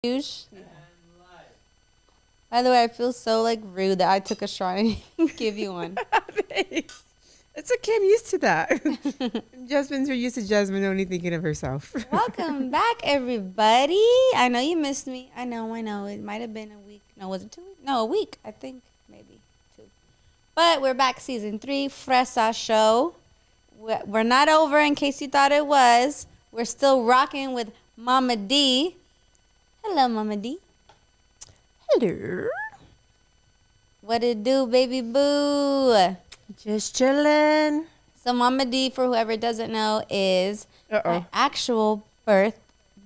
Huge. By the way, I feel so like rude that I took a shot and didn't give you one. Thanks. It's okay. I'm used to that. Jasmine's used to Jasmine only thinking of herself. Welcome back, everybody. I know you missed me. I know. It might have been a week. No, was it 2 weeks? No, a week. I think maybe 2. But we're back, season 3, Fresa Show. We're not over in case you thought it was. We're still rocking with Momma D. Hello, Momma D. Hello. What it do, baby boo? Just chilling. So Momma D, for whoever doesn't know, is Uh-oh. my actual birth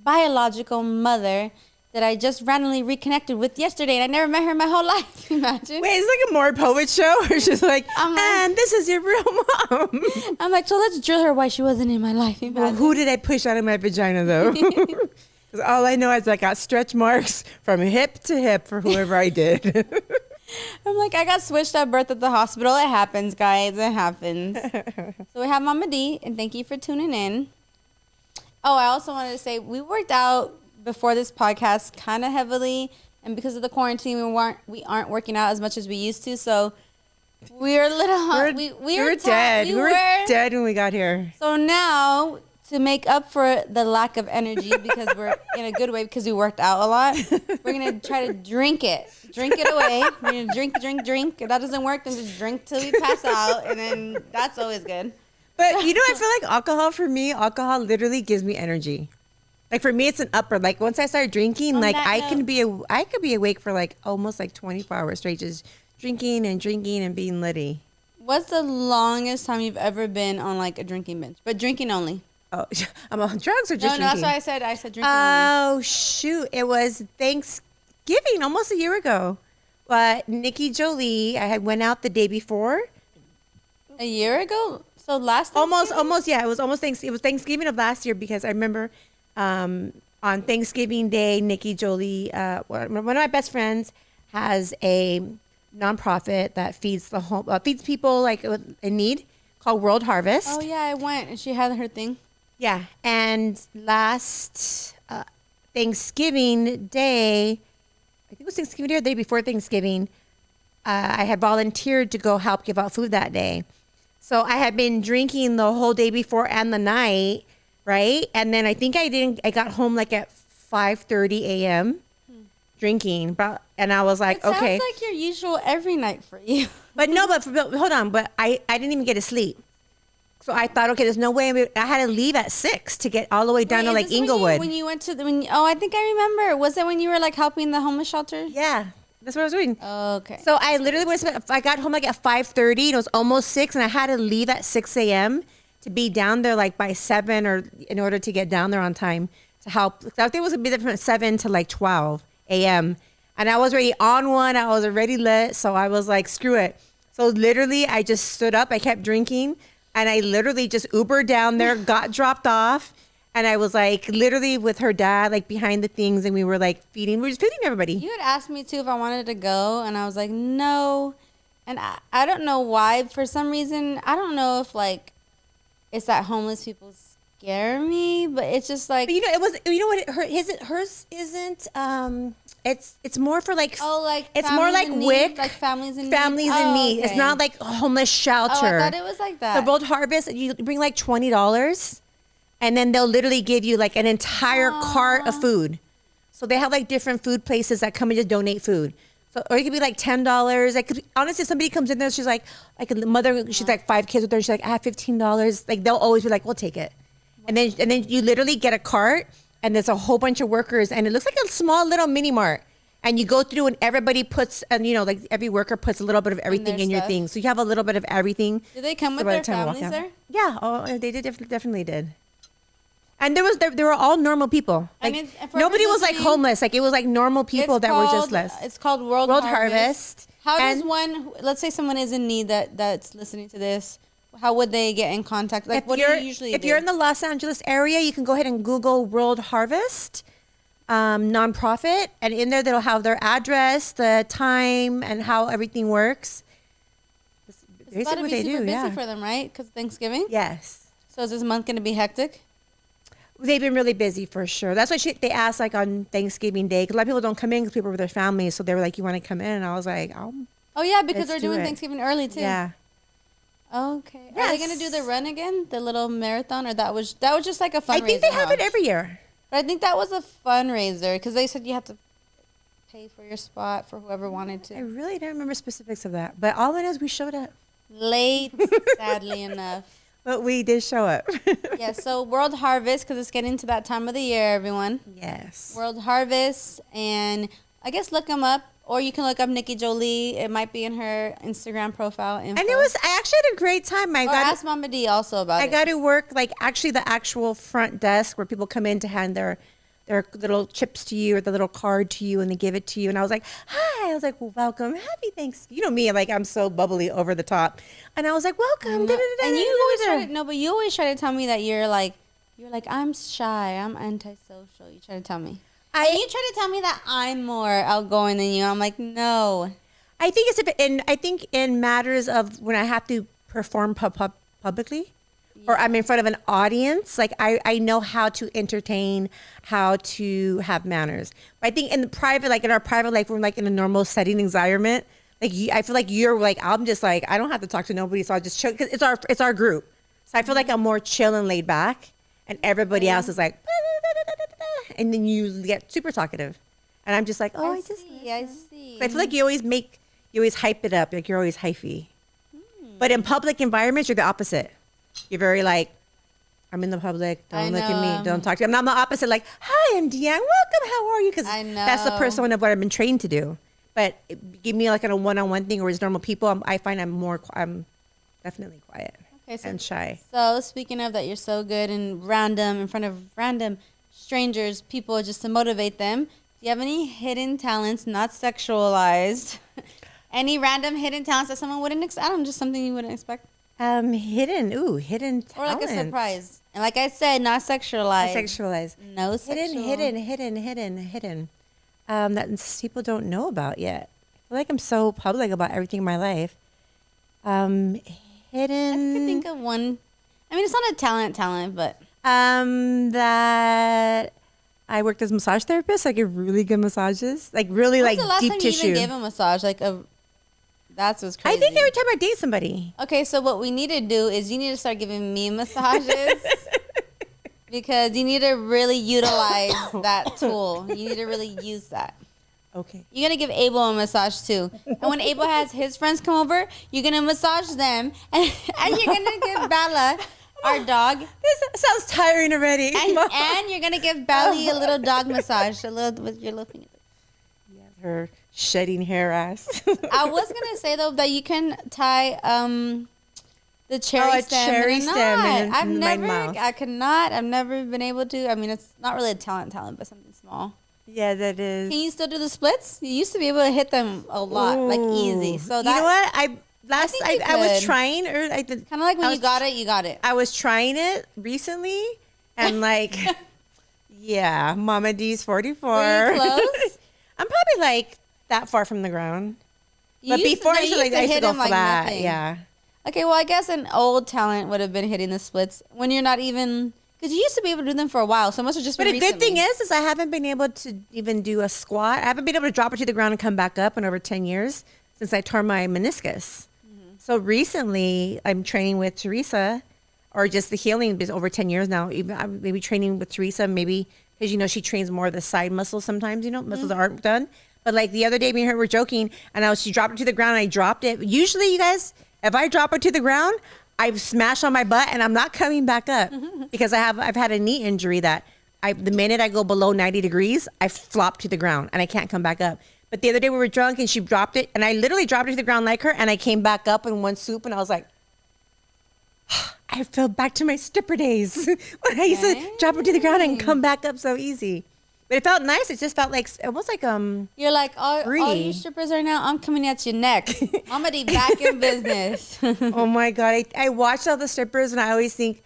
biological mother that I just randomly reconnected with yesterday, and I never met her in my whole life. Imagine. Wait, it's like a more poet show? Or she's like, I'm like- and this is your real mom. I'm like, so let's drill her why she wasn't in my life. Well, Imagine. who did I push out of my vagina, though? Because all I know is I got stretch marks from hip to hip for whoever I did. I'm like, I got switched at birth at the hospital. It happens, guys. It happens. So we have Momma D, and thank you for tuning in. Oh, I also wanted to say we worked out before this podcast kind of heavily, and because of the quarantine, we aren't working out as much as we used to. So we're a little we were dead. We We were dead when we got here. So now, to make up for the lack of energy, because we're in a good way because we worked out a lot, we're going to try to drink it away. We're going to drink. If that doesn't work, then just drink till we pass out, and then that's always good. But, you know, I feel like alcohol literally gives me energy. Like, for me, it's an upper. Like, once I start drinking, On like, that I could be awake for, like, almost, like, 24 hours straight, just drinking and being litty. What's the longest time you've ever been on, like, a drinking binge? But drinking only. Oh, I'm on drugs or just drinking? No, that's why I said drinking only. Oh, shoot. It was Thanksgiving, almost a year ago. Nikki Jolie, I had went out the day before. A year ago? So last Almost, yeah. It was almost It was Thanksgiving of last year because I remember on Thanksgiving Day, Nikki Jolie, one of my best friends, has a nonprofit that feeds feeds people like in need called World Harvest. Oh, yeah, I went, and she had her thing. Yeah, and last Thanksgiving Day, I think it was Thanksgiving Day or the day before Thanksgiving, I had volunteered to go help give out food that day. So I had been drinking the whole day before and the night, right? And then I think I got home like at 5:30 a.m. drinking, and I was like, It okay. sounds like your usual every night for you. But hold on, but I didn't even get to sleep. So I thought, okay, there's no way. I had to leave at 6 to get all the way down to like Inglewood. When you went to I think I remember. Was it when you were like helping the homeless shelter? Yeah, that's what I was doing. Okay. So I literally I got home like at 5:30 and it was almost 6 and I had to leave at 6 a.m. to be down there like by 7 or in order to get down there on time to help. I think it was a bit from 7 to like 12 a.m. And I was already on one. I was already lit. So I was like, screw it. So literally I just stood up. I kept drinking. And I literally just Ubered down there, got dropped off. And I was like literally with her dad, like behind the things. And we were like we were just feeding everybody. You had asked me too if I wanted to go. And I was like, no. And I don't know why. For some reason, I don't know if like it's that homeless people scare me. But it's just like. But hers isn't. It's more for like. Oh, like it's more like WIC. Like families in need. Families in need. Okay. It's not like a homeless shelter. Oh, I thought it was like that. So World Harvest, you bring like $20, and then they'll literally give you like an entire cart of food. So they have like different food places that come and just donate food. So or it could be like $10. Like honestly, somebody comes in there, she's like a mother. She's like 5 kids with her. She's like, I have $15. Like they'll always be like, we'll take it. And then you literally get a cart, and there's a whole bunch of workers, and it looks like a small little mini mart. And you go through, and everybody puts, and like every worker puts a little bit of everything in your thing. So you have a little bit of everything. Did they come with their families there? Yeah, they did definitely did. And they were all normal people. Like and nobody was like homeless. Like it was like normal people that were just less. It's called World Harvest. How does one? Let's say someone is in need that's listening to this. How would they get in contact? Like, what do you usually do? If you're in the Los Angeles area, you can go ahead and Google World Harvest nonprofit, and in there they'll have their address, the time, and how everything works. It's about to be super busy for them, right? Because Thanksgiving. Yes. So is this month going to be hectic? They've been really busy for sure. That's why they asked like on Thanksgiving Day, because a lot of people don't come in because people are with their families. So they were like, "You want to come in?" And I was like, Oh yeah, because let's they're doing do it. Thanksgiving early too. Yeah. Okay. Yes. Are they gonna do the run again, the little marathon, or that was just like a fundraiser? I think they have it every year. But I think that was a fundraiser because they said you have to pay for your spot for whoever wanted I to. really don't remember specifics of that, but all it is, we showed up. Late, sadly enough. But we did show up. Yeah. So World Harvest, because it's getting to that time of the year, everyone. Yes. World Harvest, and I guess look them up, or you can look up Nikki Jolie. It might be in her Instagram profile. Info. And I actually had a great time. Or ask Momma D also about it. I got to work like actually the actual front desk where people come in to hand their little chips to you or the little card to you and they give it to you. And I was like, hi. I was like, well, welcome. Happy Thanksgiving. You know me, like I'm so bubbly over the top. And I was like, welcome. And you always try to, no, but you always try to tell me that you're like, I'm shy. I'm antisocial. You try to tell me. And you try to tell me that I'm more outgoing than you. I'm like, no. I think I think in matters of when I have to perform publicly, or I'm in front of an audience, like I know how to entertain, how to have manners. But I think in the private, like in our private life, we're like in a normal setting environment. Like I feel like you're like, I'm just like, I don't have to talk to nobody, so I'll just chill because it's our group. So I feel like I'm more chill and laid back, and everybody else is like, and then you get super talkative, and I'm just like, oh, I see. So I feel like you always hype it up, like you're always hyphy. But in public environments, you're the opposite. You're very like, I'm in the public. Don't look at me. Don't talk to me. I'm the opposite. Like, hi, I'm Deanne. Welcome. How are you? Because that's the persona of what I've been trained to do. But give me like a one-on-one thing or as normal people, I find I'm definitely quiet and shy. So speaking of that, you're so good and random in front of random strangers, people, just to motivate them. Do you have any hidden talents, not sexualized? Any random hidden talents that someone wouldn't expect? I don't know, just something you wouldn't expect. Hidden talent. Or like a surprise. And like I said, not sexualized. Not sexualized. No sexual. Hidden. That people don't know about yet. I feel like I'm so public about everything in my life. Hidden. I could think of one. I mean, it's not a talent, but. That I worked as a massage therapist. I give really good massages. Like really like deep tissue. When's the last time you even gave a massage? That's what's crazy. I think every time I date somebody. Okay, so what we need to do is you need to start giving me massages because you need to really utilize that tool. You need to really use that. Okay. You're going to give Abel a massage too. And when Abel has his friends come over, you're going to massage them. And you're going to give Bella, our dog. This sounds tiring already. And you're going to give Belly a little dog massage with your little finger. Yeah, her shedding hair ass. I was gonna say though that you can tie the cherry stem in a knot. I've never been able to. I mean, it's not really a talent, but something small. Yeah, that is. Can you still do the splits? You used to be able to hit them a lot, like easy. So that, you know what? I was trying, or I did kind of like when you got it. I was trying it recently, and like, yeah, Momma D's 44. Were you close? I'm probably like that far from the ground. But before I used to go flat. Like yeah. Okay, well, I guess an old talent would have been hitting the splits when you're not even, because you used to be able to do them for a while. So it must have just been recently. But the good thing is I haven't been able to even do a squat. I haven't been able to drop it to the ground and come back up in over 10 years since I tore my meniscus. Mm-hmm. So recently I'm training with Teresa, or just the healing is over 10 years now. Even I'm maybe training with Teresa, maybe because, she trains more of the side muscles sometimes, muscles aren't done. But like the other day, me and her were joking, and she dropped it to the ground, and I dropped it. Usually, you guys, if I drop it to the ground, I smash on my butt, and I'm not coming back up because I've had a knee injury that the minute I go below 90 degrees, I flop to the ground, and I can't come back up. But the other day we were drunk, and she dropped it, and I literally dropped it to the ground like her, and I came back up in one swoop, and I was like, I fell back to my stripper days when I used to drop it to the ground and come back up so easy. But it felt nice. It just felt like almost like You're like all you strippers right now. I'm coming at your neck. I'm gonna be back in business. Oh my God! I watch all the strippers and I always think,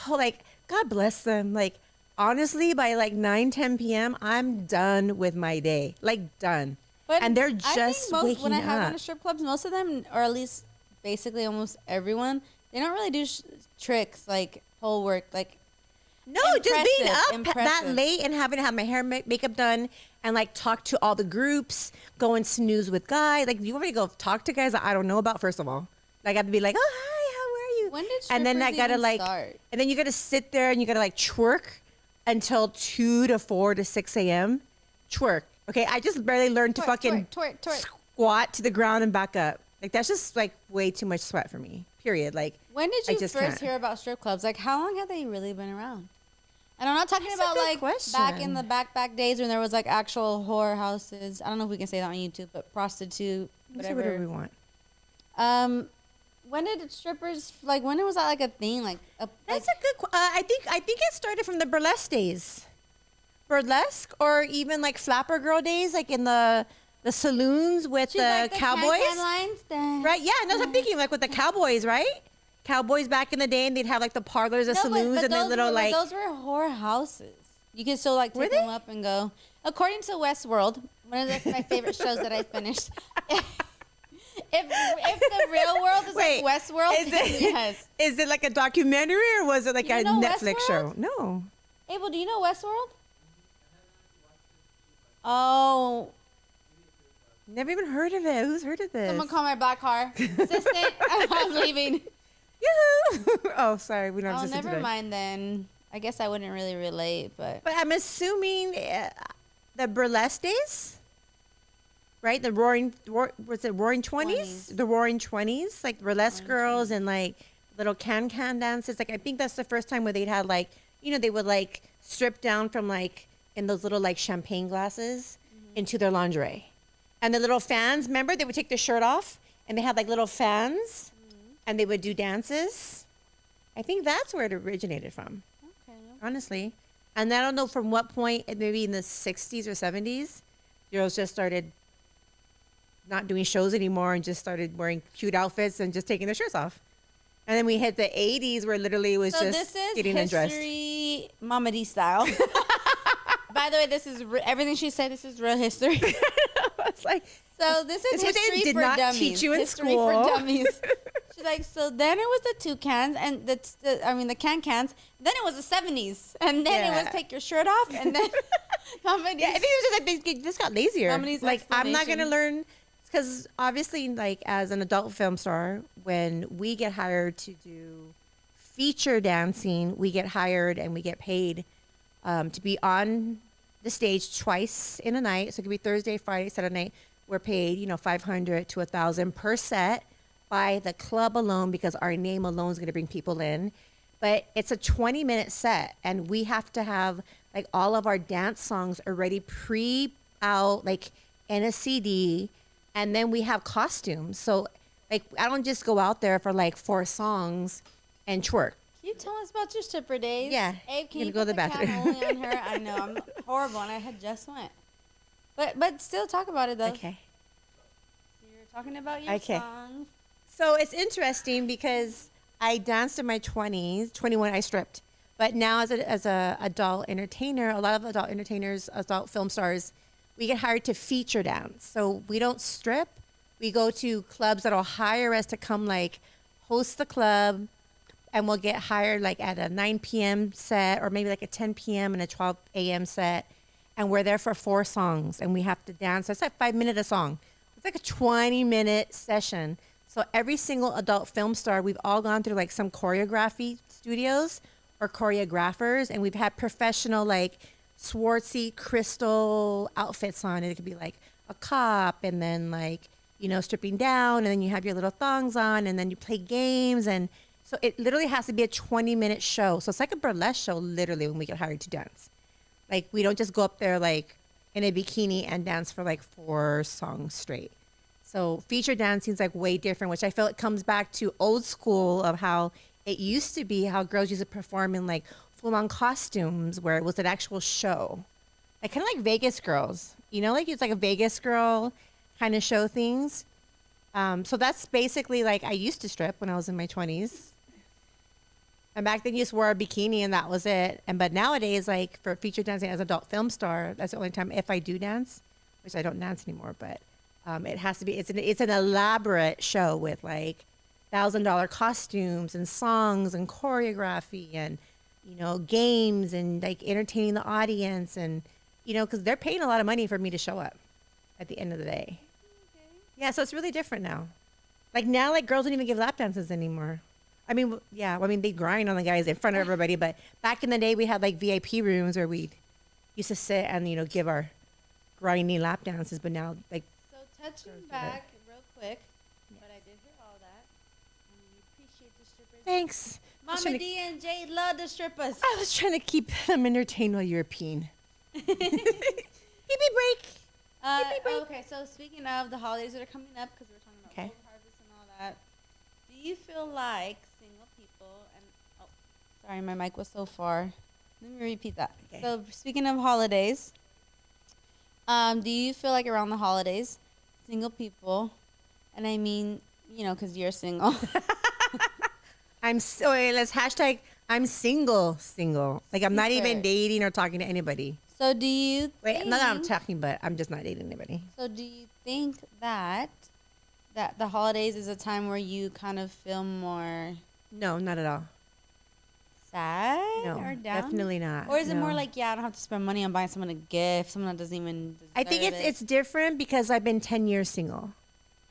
like God bless them. Like honestly, by like 9-10 p.m., I'm done with my day. Like done. But and they're just waking up. When I have gone to strip clubs, most of them, or at least basically almost everyone, they don't really do tricks like pole work. Like No, just being up that Impressive. late and having to have my hair makeup done and like talk to all the groups, go and snooze with guys. Like, you want me to go talk to guys that I don't know about, first of all? Like, I have to be like, oh, hi, how are you? When did and then I strippers gotta even like, start? and then you gotta sit there and you gotta like twerk until 2 to 4 to 6 a.m. Twerk. Okay, I just barely learned to fucking twerk. squat to the ground and back up. Like, that's just like way too much sweat for me. Period. Like, When did I you just first can't. hear about strip clubs? Like, how long have they really been around? And I'm not talking That's a about good like question. back in the back days when there was like actual whore houses. I don't know if we can say that on YouTube, but prostitute, We say whatever we whatever. want. When did strippers like? When was that like a thing? Like, That's a good. I think it started from the burlesque days, burlesque, or even like flapper girl days, like in the saloons with she's the like the cowboys, can-can lines. Dun, right? Yeah, no, I'm thinking like with the cowboys, right? Cowboys back in the day, and they'd have like the parlors, the No, saloons, but and then those little were, like. those were whore houses. You can still like Were take they? them up and go. According to Westworld, one of my favorite shows that I finished. If the real world is Wait, like Westworld, is it, yes. is it like a documentary or was it like You a know Netflix show? Westworld? No. Abel, do you know Westworld? Oh, Never even heard of it. Who's heard of this? someone call my black car assistant. I'm leaving. Yoo-hoo. Oh, sorry. We don't have Oh, assistant never today. mind then. I guess I wouldn't really relate, but But I'm assuming the burlesque days, right? Was it Roaring 20s? 20s. The Roaring 20s, like burlesque girls and like little can dances. Like, I think that's the first time where they'd had like, they would like strip down from like in those little like champagne glasses into their lingerie. And the little fans, remember, they would take their shirt off and they had like little fans and they would do dances. I think that's where it originated from, okay. honestly. And I don't know from what point, maybe in the 60s or 70s, girls just started not doing shows anymore and just started wearing cute outfits and just taking their shirts off. And then we hit the 80s where literally it was So just this is getting undressed. history, Momma D style. By the way, this is everything she said. This is real history. It's like, So this is It's what they history did for not dummies. teach you in history school. for dummies. She's like, so then it was the toucans and the can-cans. Then it was the 70s, and then it was Yeah. take your shirt off, and then comedy. yeah, I think it was just like they just got lazier. Somebody's Like, I'm not gonna explanation. learn because obviously, like as an adult film star, when we get hired to do feature dancing, we get hired and we get paid to be on the stage twice in a night. So it could be Thursday, Friday, Saturday night. We're paid, $500 to $1,000 per set by the club alone because our name alone is going to bring people in. But it's a 20-minute set, and we have to have like all of our dance songs already out, like in a CD, and then we have costumes. So like I don't just go out there for like 4 songs and twerk. Can you tell us about your stripper days? Yeah. Abe, can Gonna you go put to the the bathroom. count only on her? I know I'm horrible, and I had just went. But still talk about it though. Okay. So you're talking about your Okay. songs. So it's interesting because I danced in my 20s. 21, I stripped. But now as a adult entertainer, a lot of adult entertainers, adult film stars, we get hired to feature dance. So we don't strip. We go to clubs that'll hire us to come like host the club, and we'll get hired like at a 9 p.m. set or maybe like a 10 p.m. and a 12 a.m. set. And we're there for 4 songs and we have to dance. It's like 5 minutes a song. It's like a 20-minute session. So every single adult film star, we've all gone through like some choreography studios or choreographers, and we've had professional like Swartzy crystal outfits on. It could be like a cop and then like, stripping down, and then you have your little thongs on, and then you play games. And so it literally has to be a 20-minute show. So it's like a burlesque show literally when we get hired to dance. Like, we don't just go up there like in a bikini and dance for like 4 songs straight. So feature dancing is like way different, which I feel it comes back to old school of how it used to be, how girls used to perform in like full-on costumes where it was an actual show. Like kind of like Vegas girls, like it's like a Vegas girl kind of show things. So that's basically like I used to strip when I was in my 20s. And back then you just wore a bikini and that was it. But nowadays, like for feature dancing as an adult film star, that's the only time if I do dance, which I don't dance anymore, but it has to be, it's an elaborate show with like $1,000 costumes and songs and choreography and you know, games and like entertaining the audience, and you know, because they're paying a lot of money for me to show up at the end of the day. Okay. Yeah, so it's really different now. Like now, like girls don't even give lap dances anymore. I mean, yeah, I mean they grind on the guys in front of everybody, but back in the day we had like VIP rooms where we used to sit and you know give our grinding lap dances. But now, like, So touching back real quick, but I did hear all that. We appreciate the strippers. thanks. Mama D and Jade love the strippers. I was trying to keep them entertained while you're peeing. Give me a break. Okay, so speaking of the holidays that are coming up, because we're talking about Okay. Gold Harvest and all that, do you feel like single people and sorry, my mic was so far. Let me repeat that. Okay. So speaking of holidays, do you feel like around the holidays, single people, and I mean, you know, because you're single. Let's hashtag I'm single. Like I'm not even Super. dating or talking to anybody. So do you Wait, think, not that I'm talking, but I'm just not dating anybody. So do you think that the holidays is a time where you kind of feel more No, not at all. sad No, or down? definitely not. Or is it No. more like, yeah, I don't have to spend money on buying someone a gift, someone that doesn't even deserve I think it? it's different because I've been 10 years single.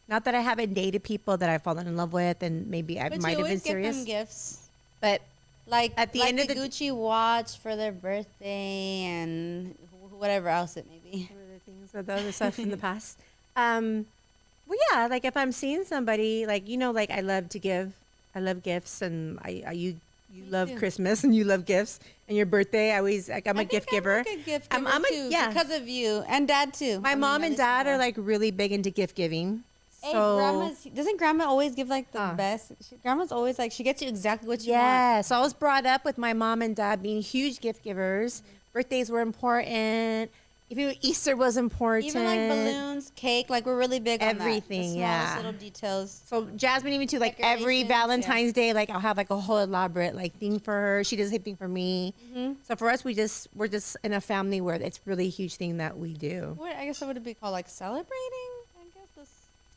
Not that I haven't dated people that I've fallen in love with, and maybe I But might you have been always give serious. them gifts. But Like At the like end of the the- Gucci watch for their birthday and whatever else it may be. other things or the other stuff from the past. Well, yeah, like if I'm seeing somebody, like you know, like I love gifts, and you Me love too. Christmas and you love gifts, and your birthday. I always like I'm a I think gift giver. I'm like a gift giver I'm a- too, yeah. because of you and Dad too. My I mean, mom at and least dad my are dad. like really big into gift giving. Hey, So doesn't grandma always give like the Huh. best? Grandma's always like, she gets you exactly what you want. yeah, so I was brought up with my mom and dad being huge gift givers. Birthdays were important. Even Easter was important. Even like balloons, cake, like we're really big on that. Everything, The yeah. smallest little details. So Jasmine even too, like every Decorations, Valentine's Day, like I'll have like a whole elaborate like thing for her. She does a thing for me. So for us, we're just in a family where it's really a huge thing that we do. What I guess that would be called like celebrating.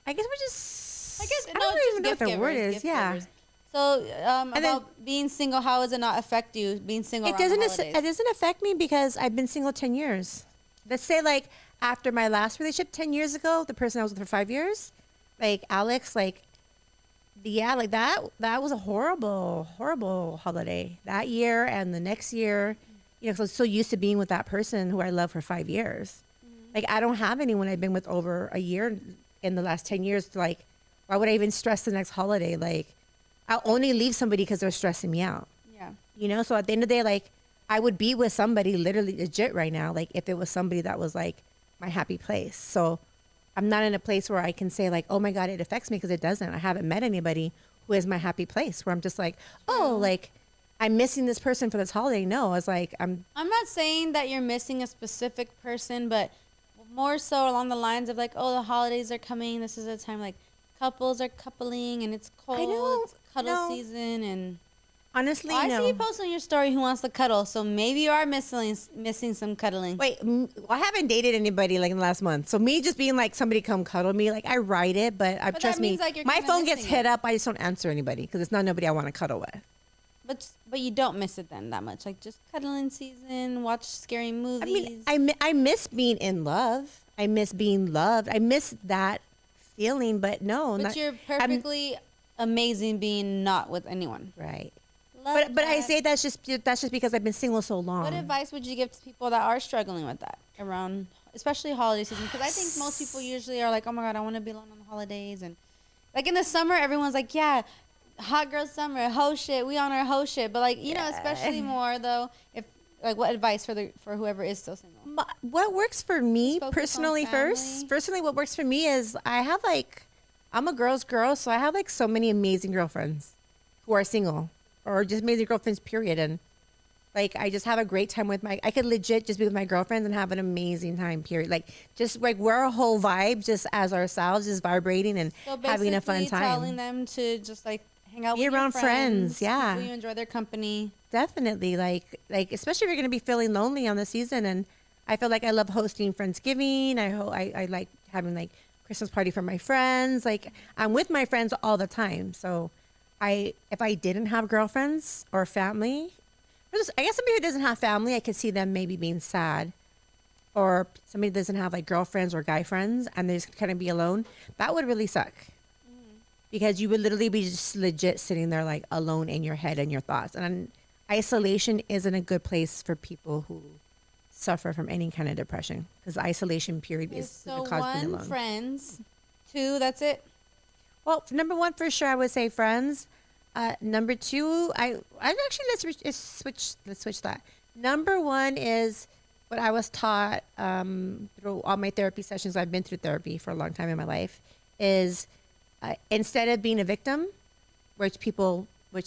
I guess we're just. I guess I no, don't it's even just know what gift the givers, word is. gift Yeah. givers. So then- about being single, how does it not affect you being single? It around the doesn't. holidays? It doesn't affect me because I've been single 10 years. Let's say like after my last relationship 10 years ago, the person I was with for 5 years, like Alex, like like that was a horrible holiday that year and the next year. You know, 'cause I was so used to being with that person who I love for 5 years. Like I don't have anyone I've been with over a year in the last 10 years. Like, why would I even stress the next holiday? Like, I'll only leave somebody because they're stressing me out. Yeah. You know, so at the end of the day, like I would be with somebody literally legit right now, like if it was somebody that was like my happy place. So I'm not in a place where I can say like, oh my God, it affects me, because it doesn't. I haven't met anybody who is my happy place where I'm just like, oh, like I'm missing this person for this holiday. No, I was like, I'm not saying that you're missing a specific person, but more so along the lines of like, oh, the holidays are coming. This is a time like couples are coupling and it's cold. know, It's cuddle no. season and. honestly, I no. see you post on your story who wants to cuddle, so maybe you are missing some cuddling. Wait, I haven't dated anybody like in the last month. So me just being like somebody come cuddle me, like I write it, but I that trust me, means, like, you're my kinda phone gets missing hit it. up. I just don't answer anybody because it's not nobody I want to cuddle with. But you don't miss it then that much. Like just cuddling season, watch scary movies. I mean, I miss being in love. I miss being loved. I miss that feeling, but no, but not, you're perfectly amazing being not with anyone. right. Love But I that. say that's just because I've been single so long. What advice would you give to people that are struggling with that around, especially holiday season? Because I think most people usually are like, oh my God, I want to be alone on the holidays. And like in the summer, everyone's like, yeah, hot girl summer, hoe shit, we on our hoe shit. But like, you know, especially more though, if like what advice for whoever is still single? What works for me Just focus on personally family. personally, what works for me is I'm a girl's girl, so I have like so many amazing girlfriends who are single or just amazing girlfriends, period. And like, I just have a great time with I could legit just be with my girlfriends and have an amazing time, period. Like, just like we're a whole vibe just as ourselves, just vibrating and So having a fun basically time. telling them to just like hang out Be with around your friends, yeah. people you enjoy their company. Definitely. Like, especially if you're going to be feeling lonely on the season. And I feel like I love hosting Friendsgiving. I like having like Christmas party for my friends. Like, I'm with my friends all the time. So if I didn't have girlfriends or family, I guess somebody who doesn't have family, I could see them maybe being sad. Or somebody who doesn't have like girlfriends or guy friends and they just kind of be alone. That would really suck. Because you would literally be just legit sitting there like alone in your head and your thoughts. And isolation isn't a good place for people who suffer from any kind of depression. Because the isolation period is so the cause of being one, alone. friends. 2, that's it. Well, number 1 for sure, I would say friends. Number 2, I actually let's switch that. Number 1 is what I was taught through all my therapy sessions. I've been through therapy for a long time in my life. Is instead of being a victim, which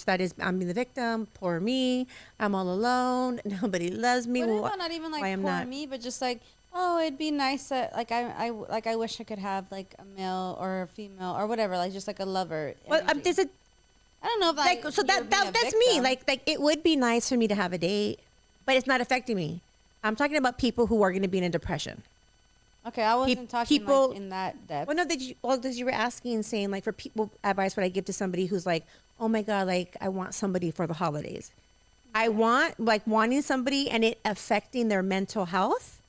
that is, I'm being the victim, poor me, I'm all alone, nobody loves me. What about not even like poor me, but just like, oh, it'd be nice that like I wish I could have like a male or a female or whatever, like just like a lover. Well, there's a, I don't know if like, so that's me. Like it would be nice for me to have a date, but it's not affecting me. I'm talking about people who are going to be in a depression. Okay, I wasn't talking people, like in that depth. Well, no, because you were asking, saying like for people, advice what I give to somebody who's like, oh my God, like I want somebody for the holidays. I want wanting somebody and it affecting their mental health.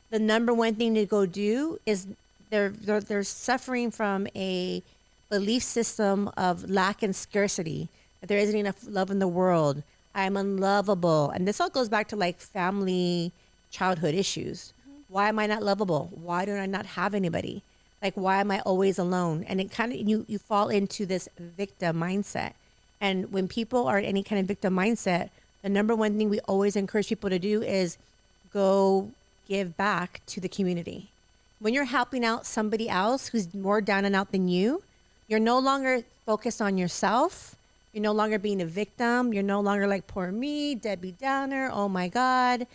The number 1 thing to go do is they're suffering from a belief system of lack and scarcity. That there isn't enough love in the world. I'm unlovable, and this all goes back to like family, childhood issues. Why am I not lovable? Why do I not have anybody? Like, why am I always alone? And it kind of, you fall into this victim mindset. And when people are in any kind of victim mindset, the number 1 thing we always encourage people to do is go give back to the community. When you're helping out somebody else who's more down and out than you, you're no longer focused on yourself. You're no longer being a victim. You're no longer like, poor me, Debbie Downer, oh my God,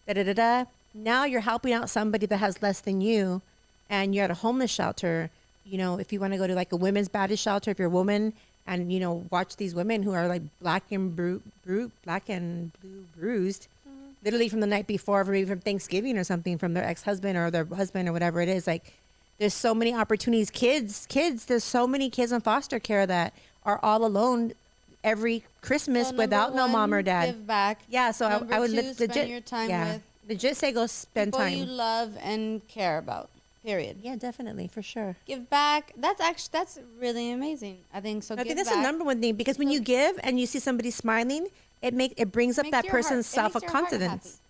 da-da-da-da. Now you're helping out somebody that has less than you, and you're at a homeless shelter. You know, if you want to go to like a women's baptist shelter, if you're a woman, and you know, watch these women who are like black and blue bruised, literally from the night before, maybe from Thanksgiving or something, from their ex-husband or their husband or whatever it is. Like, there's so many opportunities. Kids. There's so many kids in foster care that are all alone every Christmas without no mom or dad. Give back. Yeah, so I would legit spend your time with legit say go spend people time. you love and care about. Period. Yeah, definitely, for sure. Give back. That's really amazing. I think so. I think that's the number 1 thing, because when you give and you see somebody smiling, it brings up that person's self-confidence,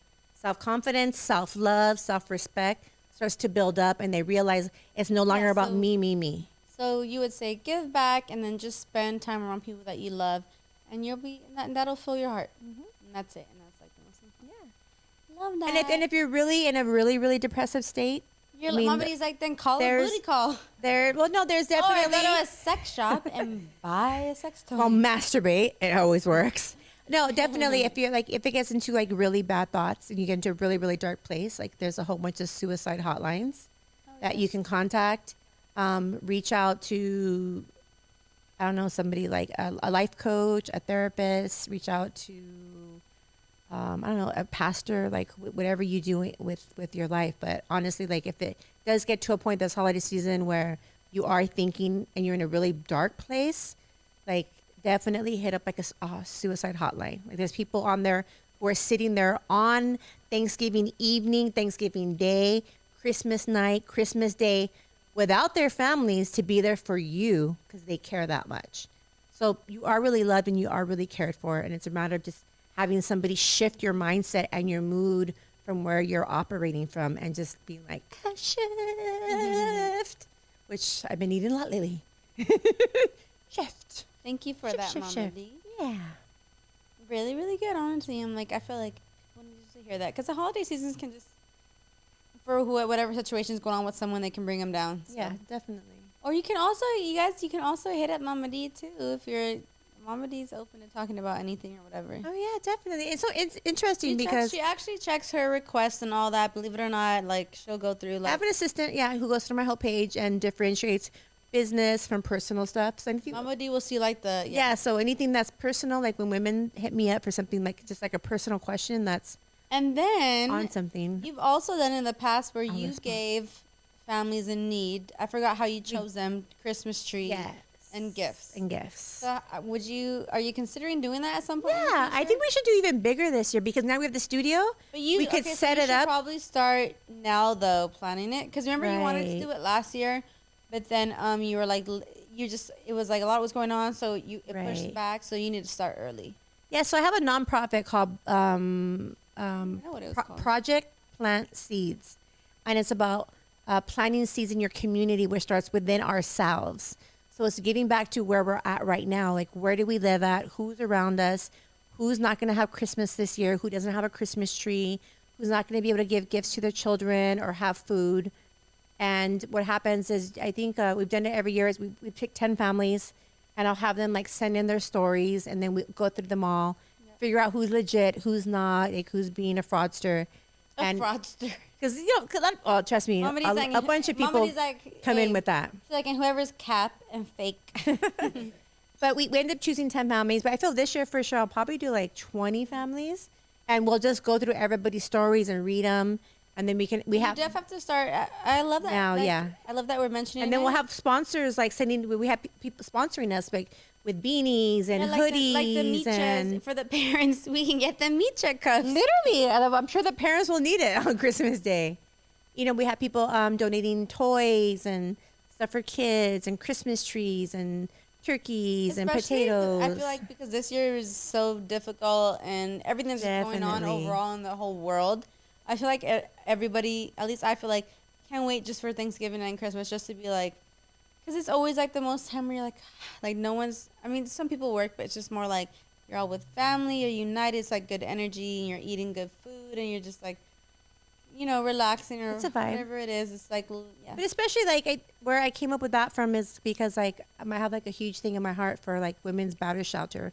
self-love, self-respect starts to build up, and they realize it's no longer about me. So you would say give back, and then just spend time around people that you love, and that'll fill your heart. And that's it. And that's like the most important. Yeah, love that. And if you're really in a really, really depressive state, somebody's like, then call a booty call. There's definitely. Or go to a sex shop and buy a sex toy. Well, masturbate. It always works. No, definitely. If it gets into like really bad thoughts and you get into a really, really dark place, like there's a whole bunch of suicide hotlines that you can contact. Reach out to, I don't know, somebody like a life coach, a therapist. Reach out to, I don't know, a pastor, like whatever you do with your life. But honestly, like if it does get to a point this holiday season where you are thinking and you're in a really dark place, like definitely hit up like a suicide hotline. Like there's people on there who are sitting there on Thanksgiving evening, Thanksgiving Day, Christmas night, Christmas Day, without their families to be there for you because they care that much. So you are really loved and you are really cared for. And it's a matter of just having somebody shift your mindset and your mood from where you're operating from and just being like, shift, which I've been needing a lot lately. Shift. Thank you for that, Momma D. Yeah. Really, really good, honestly. I feel like people need to hear that. Because the holiday seasons can just, for whatever situation is going on with someone, they can bring them down. So. Yeah, definitely. Or you can also hit up Momma D too if Momma D's open to talking about anything or whatever. Oh yeah, definitely. And so it's interesting because she actually checks her requests and all that. Believe it or not, like she'll go through. Like, I have an assistant, who goes through my whole page and differentiates business from personal stuff. So Momma D will see like the so anything that's personal, like when women hit me up for something like just like a personal question that's and then on something. You've also done in the past where you gave families in need. I forgot how you chose them. Christmas tree. Yes. And gifts. So are you considering doing that at some point? Yeah, I think we should do even bigger this year because now we have the studio. But we could set it up. Probably start now though, planning it. Because remember you wanted to do it last year, but then you were like, it was like a lot was going on, so it pushed back. So you need to start early. Yeah, so I have a nonprofit called Project Plant Seeds, and it's about planting seeds in your community, which starts within ourselves. So it's getting back to where we're at right now. Like, where do we live at? Who's around us? Who's not going to have Christmas this year? Who doesn't have a Christmas tree? Who's not going to be able to give gifts to their children or have food? And what happens is, I think we've done it every year, is we pick 10 families, and I'll have them like send in their stories, and then we go through them all, figure out who's legit, who's not, like who's being a fraudster. Fraudster. Because, trust me, a bunch of people come in with that. Like, and whoever's cap and fake. But we end up choosing 10 families. But I feel this year for sure I'll probably do like 20 families. And we'll just go through everybody's stories and read them. And then we have to start. I love that. Now, I love that we're mentioning. And then we'll have sponsors like we have people sponsoring us like with beanies and hoodies. Like the meat for the parents, we can get them meat check cups. Literally, I'm sure the parents will need it on Christmas Day. We have people donating toys and stuff for kids and Christmas trees and turkeys and potatoes. I feel like because this year is so difficult and everything's going on overall in the whole world. I feel like everybody, at least I feel like, can't wait just for Thanksgiving and Christmas just to be like, because it's always like the most time where you're like no one's, I mean, some people work, but it's just more like you're all with family, you're united, it's like good energy, and you're eating good food, and you're just like, relaxing or whatever it is. It's like, yeah. But especially like where I came up with that from is because like I have like a huge thing in my heart for like women's battery shelter.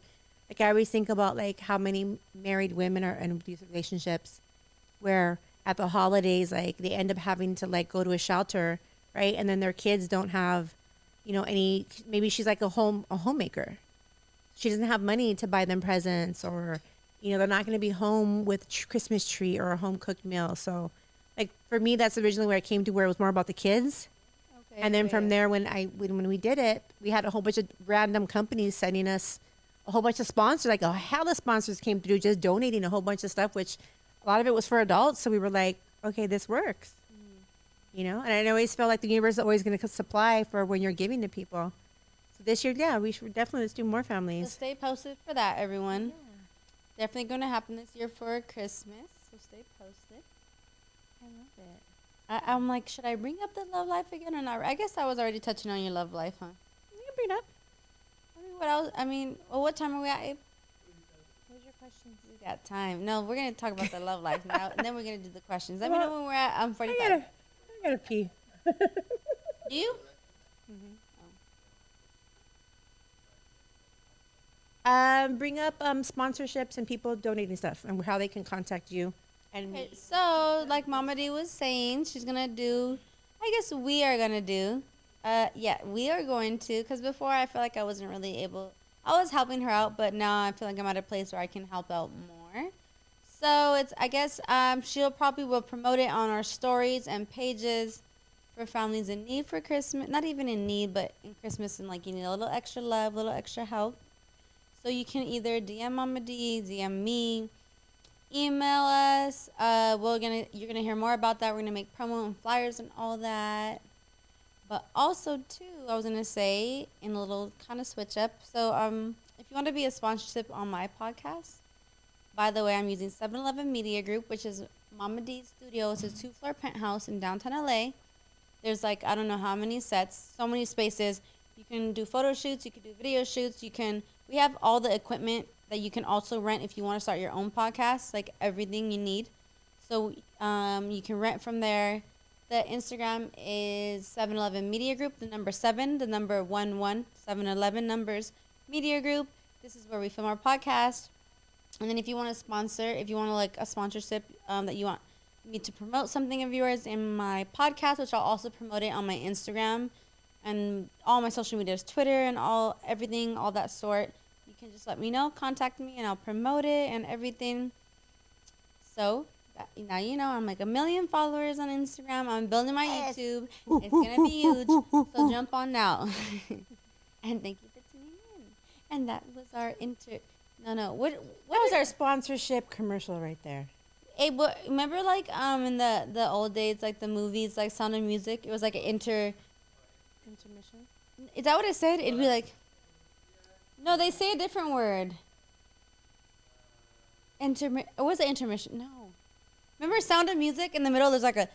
Like I always think about like how many married women are in abusive relationships where at the holidays, like they end up having to like go to a shelter, right? And then their kids don't have, maybe she's like a homemaker. She doesn't have money to buy them presents, or, they're not going to be home with Christmas tree or a home cooked meal. So like for me, that's originally where I came to, where it was more about the kids. Okay, and then from there, when we did it, we had a whole bunch of random companies sending us a whole bunch of sponsors, like a hell of sponsors came through, just donating a whole bunch of stuff, which a lot of it was for adults. So we were like, okay, this works. And I always felt like the universe is always going to supply for when you're giving to people. So this year, we should definitely let's do more families. So stay posted for that, everyone. Yeah. Definitely going to happen this year for Christmas. So stay posted. I love it. I'm like, should I bring up the love life again or not? I guess I was already touching on your love life, huh? You can bring it up. What else? What time are we at, Abe? What was your questions? We got time. No, we're going to talk about the love life now, and then we're going to do the questions. Let me know when we're at 45. I gotta pee. Do you? Mm-hmm. Bring up sponsorships and people donating stuff and how they can contact you. And okay, so like Mama D was saying, she's gonna do. I guess we are gonna do. We are going to, because before I feel like I wasn't really able. I was helping her out, but now I feel like I'm at a place where I can help out more. So I guess she'll probably will promote it on our stories and pages for families in need for Christmas. Not even in need, but in Christmas, and like you need a little extra love, a little extra help. So you can either DM Mama D, DM me, email us. You're gonna hear more about that. We're gonna make promo and flyers and all that. But also too, I was gonna say in a little kind of switch up. So if you want to be a sponsorship on my podcast, by the way, I'm using 7-Eleven Media Group, which is Mama D's studio. It's a 2-floor penthouse in downtown LA. There's like I don't know how many sets, so many spaces. You can do photo shoots, you can do video shoots, we have all the equipment that you can also rent if you want to start your own podcast, like everything you need. So you can rent from there. The Instagram is 7-Eleven Media Group, the number 7, the number 11, 7-Eleven numbers, Media Group. This is where we film our podcast. And then if you want to sponsor, if you want to like a sponsorship that you want me to promote something of yours in my podcast, which I'll also promote it on my Instagram and all my social medias, Twitter and everything, all that sort. You can just let me know, contact me, and I'll promote it and everything. So now you know I'm like 1 million followers on Instagram. I'm building my YouTube. It's gonna be huge. So jump on now. And thank you for tuning in. And that was our what That was our sponsorship commercial right there. Hey, but remember, like, in the old days, like the movies, like Sound of Music, it was like an Intermission. Is that what it said? It'd be like, no, they say a different word. Or was it intermission? No. Remember Sound of Music? In the middle, there's like a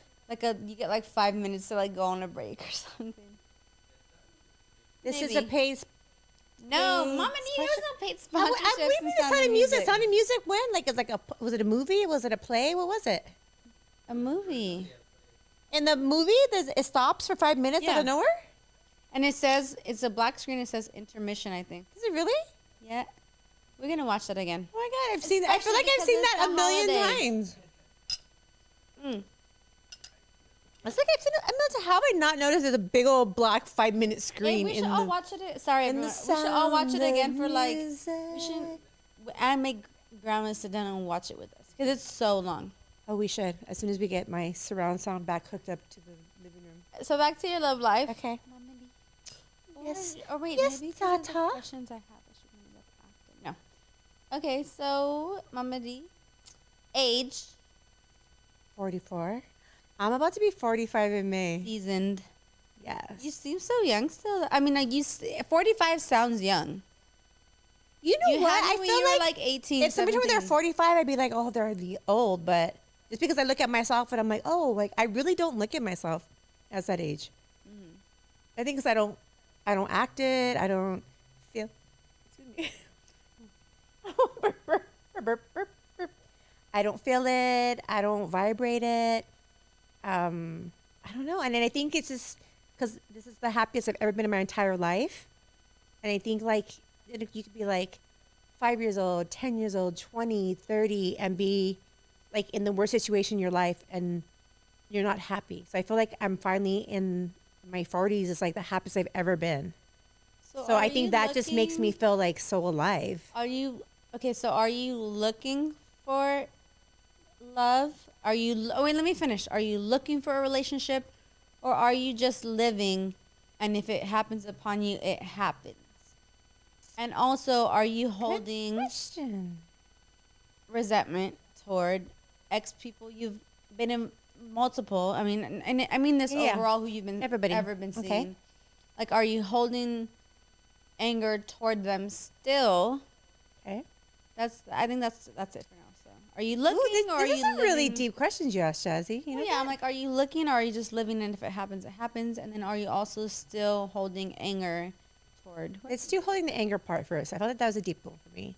you get like 5 minutes to like go on a break or something. This is a paid. No, Mama D, there was no paid sponsorship. What do you mean Sound of Music? Sound of Music when? Like it's like was it a movie? Was it a play? What was it? A movie. In the movie, it stops for 5 minutes out of nowhere? And it says, it's a black screen, it says intermission, I think. Is it really? Yeah. We're going to watch that again. Oh my God, I've seen that. I feel like I've seen that a million times. It's like I've seen it. I'm not. How have I not noticed there's a big old black 5 minute screen? Hey, we should all watch it. Sorry, everyone. We should all watch it again for like. We should. And make grandma sit down and watch it with us because it's so long. Oh, we should. As soon as we get my surround sound back hooked up to the living room. So back to your love life. Okay. Yes. Or wait, yes, maybe Tata. Questions I have. I should bring it up after. No. Okay, so Mama D, age. 44. I'm about to be 45 in May. Seasoned. Yes. You seem so young still. I mean, like 45 sounds young. You know what? I feel like 18. If somebody told me they're 45, I'd be like, oh, they're the old. But just because I look at myself and I'm like, oh, like I really don't look at myself as that age. Mm-hmm. I think because I don't act it. I don't feel. Excuse me. I don't feel it. I don't vibrate it. I don't know. And then I think it's just because this is the happiest I've ever been in my entire life. And I think like you could be like 5 years old, 10 years old, 20, 30, and be like in the worst situation in your life and you're not happy. So I feel like I'm finally in my 40s. It's like the happiest I've ever been. So I think that just makes me feel like so alive. Are you looking for love? Wait, let me finish. Are you looking for a relationship or are you just living and if it happens upon you, it happens? And also, are you holding resentment toward ex people you've been in multiple? I mean, and I mean this overall who you've been ever been seeing. Okay. Like, are you holding anger toward them still? Okay. I think that's it for now. So, are you looking or are you living? Really deep questions you asked, Jazzy. You know I'm like, are you looking or are you just living? And if it happens, it happens. And then, are you also still holding anger toward? It's still holding the anger part first. I thought that was a deep one for me.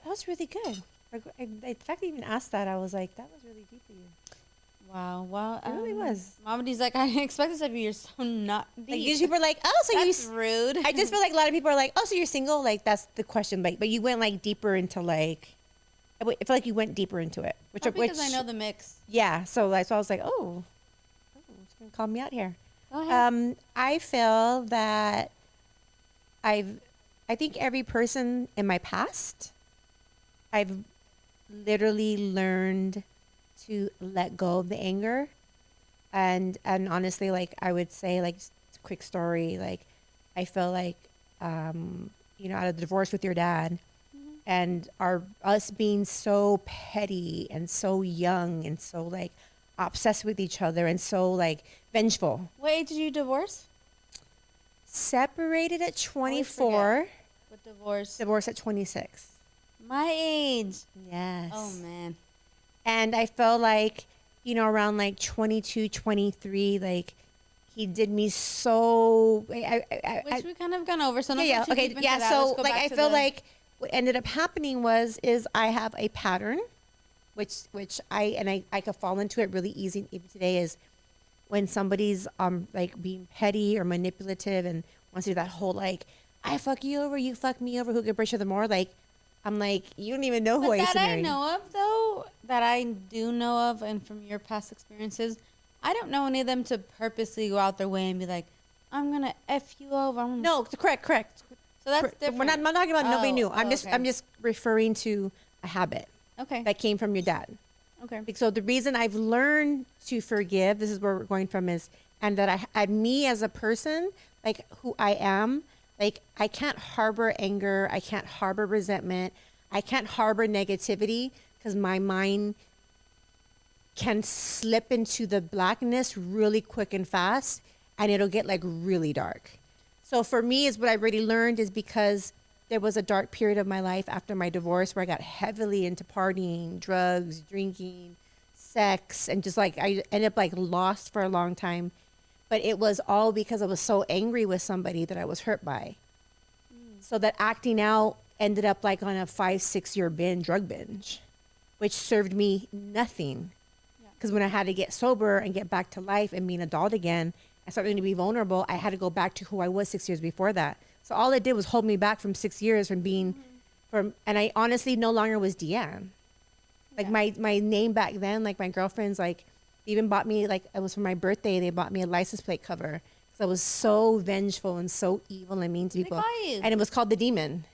That was really good. The fact that you even asked that, I was like, that was really deep of you. Wow. It really was. Mama D's like, I didn't expect this of you. You're so not deep. Like, usually people are like, oh, so that's rude. I just feel like a lot of people are like, oh, so you're single? Like, that's the question. Like, but you went like deeper into like, I feel like you went deeper into it. Because I know the mix. Yeah. So I was like, oh, it's going to call me out here. Go ahead. I feel that I think every person in my past, I've literally learned to let go of the anger. And honestly, like I would say, like just a quick story, like I feel like, out of the divorce with your dad and us being so petty and so young and so like obsessed with each other and so like vengeful. What age did you divorce? Separated at 24. What divorce? Divorce at 26. My age. Yes. Oh man. And I felt like, around like 22, 23, like he did me so. Which we kind of gone over. So yeah. Okay. Yeah. So like I feel like what ended up happening is I have a pattern, which I could fall into it really easy even today is when somebody's like being petty or manipulative and wants to do that whole like I fuck you over, you fuck me over, who can break each other more, like. I'm like, you don't even know who I used to marry. That I know of, though, that I do know of, and from your past experiences, I don't know any of them to purposely go out their way and be like, I'm going to F you over. No, correct. So that's different. I'm not talking about nobody new. I'm okay. just referring to a habit. Okay. That came from your dad. Okay. So the reason I've learned to forgive, this is where we're going from, is, and that me as a person, like who I am, like I can't harbor anger, I can't harbor resentment, I can't harbor negativity, because my mind can slip into the blackness really quick and fast, and it'll get like really dark. So for me, is what I really learned is because there was a dark period of my life after my divorce where I got heavily into partying, drugs, drinking, sex, and just like I ended up like lost for a long time. But it was all because I was so angry with somebody that I was hurt by. So that acting out ended up like on a 5-6 year drug binge, which served me nothing. Because when I had to get sober and get back to life and be an adult again, I started to be vulnerable. I had to go back to who I was 6 years before that. So all it did was hold me back from 6 years from being, and I honestly no longer was Deanne. Like my name back then, like my girlfriends, like even bought me, like it was for my birthday, they bought me a license plate cover. So I was so vengeful and so evil and mean to people. And it was called The Demon.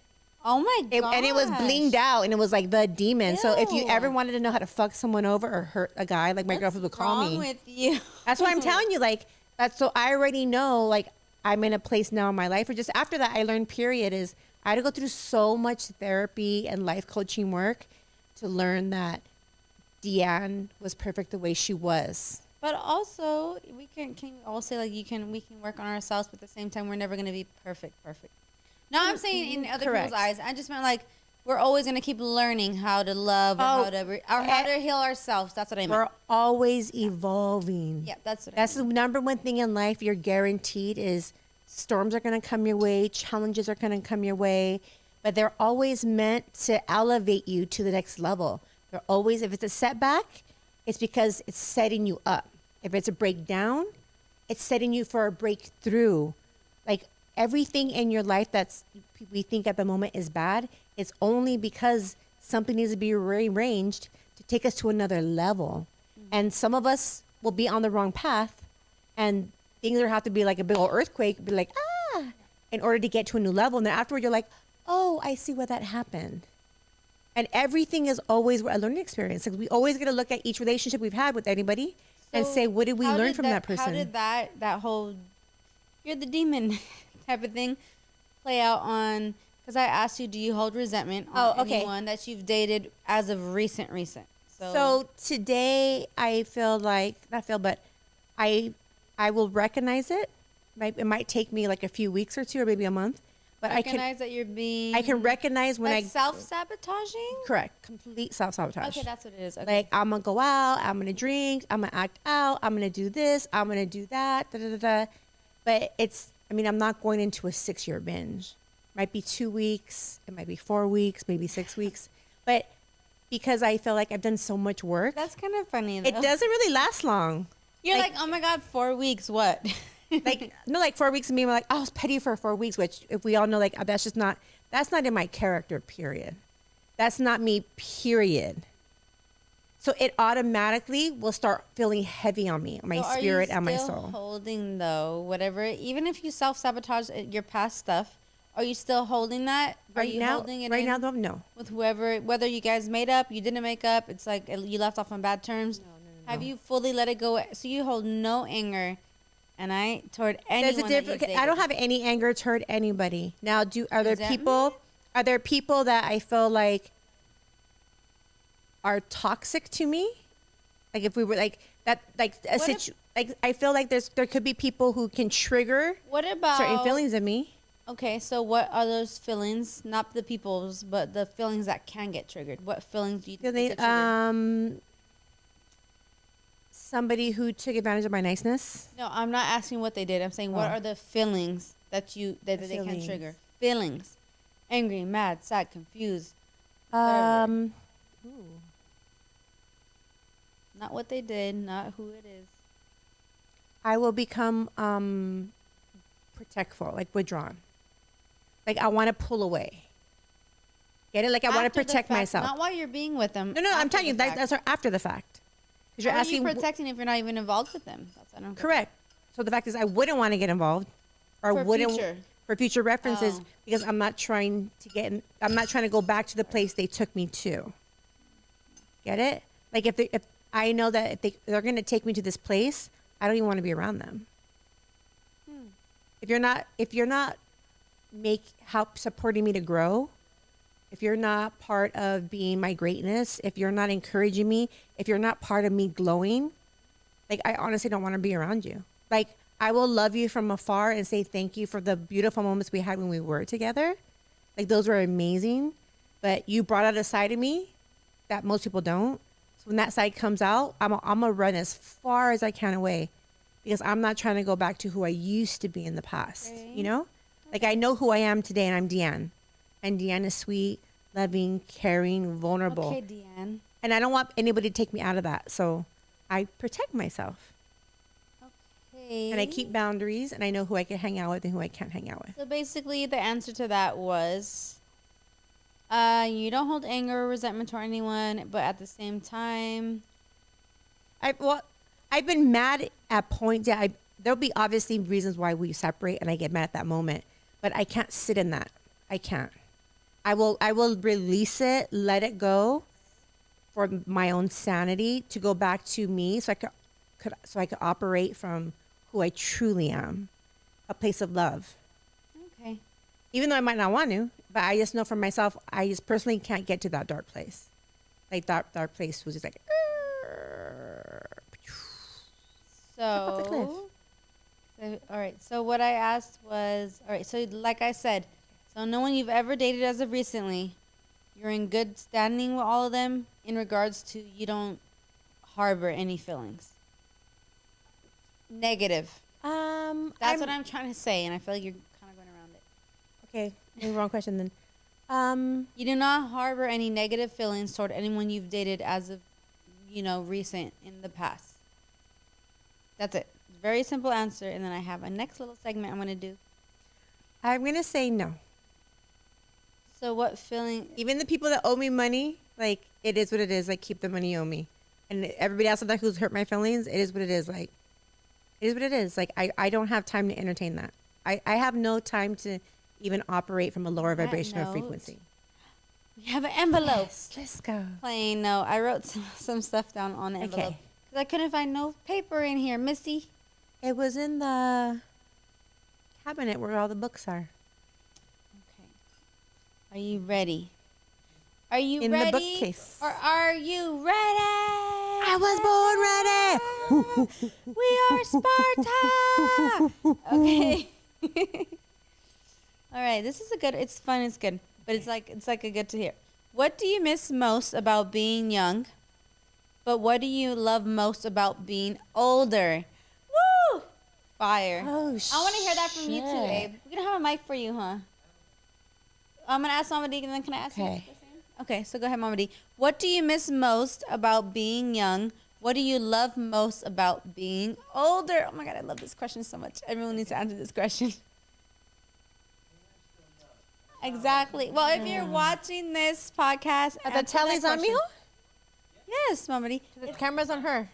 Oh my god! And it was blinged out, and it was like The Demon. Ew. So if you ever wanted to know how to fuck someone over or hurt a guy, like my girlfriend would call me. What's wrong with you? That's what I'm telling you. Like that's, so I already know. Like I'm in a place now in my life, or just after that, I learned. Period is I had to go through so much therapy and life coaching work to learn that Deanne was perfect the way she was. But also, we can all say like we can work on ourselves, but at the same time, we're never gonna be perfect. No, I'm saying in other people's eyes. I just meant like we're always gonna keep learning how to love or how to heal ourselves. That's what I meant. We're always evolving. Yeah, that's what That's the number one thing in life you're guaranteed is storms are gonna come your way, challenges are gonna come your way, but they're always meant to elevate you to the next level. They're always, if it's a setback, it's because it's setting you up. If it's a breakdown, it's setting you for a breakthrough. Like everything in your life that's we think at the moment is bad, it's only because something needs to be rearranged to take us to another level. And some of us will be on the wrong path, and things will have to be like a big old earthquake, be like, in order to get to a new level. And then afterward, you're like, oh, I see why that happened. And everything is always a learning experience. Like we always get to look at each relationship we've had with anybody and say, what did we learn from that person? How did that whole you're the demon type of thing play out on? Because I asked you, do you hold resentment on anyone that you've dated as of recent? So today I feel like, but I will recognize it. It might take me like a few weeks or two or maybe a month. But recognize that you're being. I can recognize when like self-sabotaging. Correct, complete self-sabotage. Okay, that's what it is. Okay. Like I'm gonna go out, I'm gonna drink, I'm gonna act out, I'm gonna do this, I'm gonna do that, da, da, da, da. But I'm not going into a 6 year binge. Might be 2 weeks, it might be 4 weeks, maybe 6 weeks. But because I feel like I've done so much work. That's kind of funny though. It doesn't really last long. You're like oh my God, 4 weeks, what? Like 4 weeks of me, we're like, I was petty for 4 weeks, which if we all know, like, that's not in my character, period. That's not me, period. So it automatically will start feeling heavy on me, my spirit and my soul. Are you still holding though, whatever, even if you self-sabotage your past stuff, are you still holding that? Holding it right now, no. With whether you guys made up, you didn't make up, it's like you left off on bad terms. No. Have you fully let it go? So you hold no anger. And toward anyone. There's a difference. I don't have any anger toward anybody. Now, are there people that I feel like are toxic to me? Like if we were like that, like I feel like there could be people who can trigger certain feelings in me. Okay, so what are those feelings? Not the people's, but the feelings that can get triggered. What feelings do you think get triggered? Somebody who took advantage of my niceness. No, I'm not asking what they did. I'm saying what are the feelings that they can trigger? Feelings. Angry, mad, sad, confused. Not what they did, not who it is. I will become protectful, like withdrawn. Like I want to pull away. Get it? Like I want to protect myself. Not while you're being with them. No, I'm telling you, that's after the fact. You're asking, are you protecting if you're not even involved with them? That's I don't correct. So the fact is, I wouldn't want to get involved, or for future references, because I'm not trying to go back to the place they took me to. Get it? Like if I know that if they're going to take me to this place, I don't even want to be around them. If you're not help supporting me to grow, if you're not part of being my greatness, if you're not encouraging me, if you're not part of me glowing, like I honestly don't want to be around you. Like I will love you from afar and say thank you for the beautiful moments we had when we were together. Like those were amazing, but you brought out a side of me that most people don't. So when that side comes out, I'm gonna run as far as I can away because I'm not trying to go back to who I used to be in the past. Okay. You know, like I know who I am today, and I'm Deanne, and Deanne is sweet, loving, caring, vulnerable. Okay, Deanne. And I don't want anybody to take me out of that, so I protect myself. Okay. And I keep boundaries, and I know who I can hang out with and who I can't hang out with. So basically, the answer to that was, you don't hold anger or resentment toward anyone, but at the same time, I've been mad at points. Yeah, there'll be obviously reasons why we separate, and I get mad at that moment. But I can't sit in that. I can't. I will release it, let it go, for my own sanity to go back to me, so I could operate from who I truly am, a place of love. Okay. Even though I might not want to, but I just know for myself, I just personally can't get to that dark place. Like that dark place was just like. So, all right. So what I asked was, all right. So like I said, so no one you've ever dated as of recently, you're in good standing with all of them in regards to you don't harbor any feelings. Negative. That's what I'm trying to say, and I feel like you're kind of going around it. Okay, maybe wrong question then. You do not harbor any negative feelings toward anyone you've dated as of, recent in the past. That's it. Very simple answer. And then I have a next little segment I'm going to do. I'm going to say no. So what feeling? Even the people that owe me money, like, it is what it is. Like, keep the money you owe me. And everybody else that who's hurt my feelings, it is what it is. Like, it is what it is. Like, I don't have time to entertain that. I have no time to even operate from a lower vibrational frequency. We have an envelope. Yes, let's go. Plain no. I wrote some stuff down on the envelope. Okay. Because I couldn't find no paper in here, Missy. It was in the cabinet where all the books are. Okay. Are you ready? Are you in ready? In the bookcase. Or are you ready? I was born ready. We are Sparta. Okay. All right. This is a good. It's fun. It's good. But it's like a good to hear. What do you miss most about being young? But what do you love most about being older? Woo! Fire. Oh, shit. I want to hear that from you too, Abe. We're going to have a mic for you, huh? I'm going to ask Mama D, and then can I ask you? Okay, so go ahead, Mama D. What do you miss most about being young? What do you love most about being older? Oh, my God, I love this question so much. Everyone needs to answer this question. Exactly. Well, if you're watching this podcast, are the tallies on me? Yes, Mama D. The camera's on her.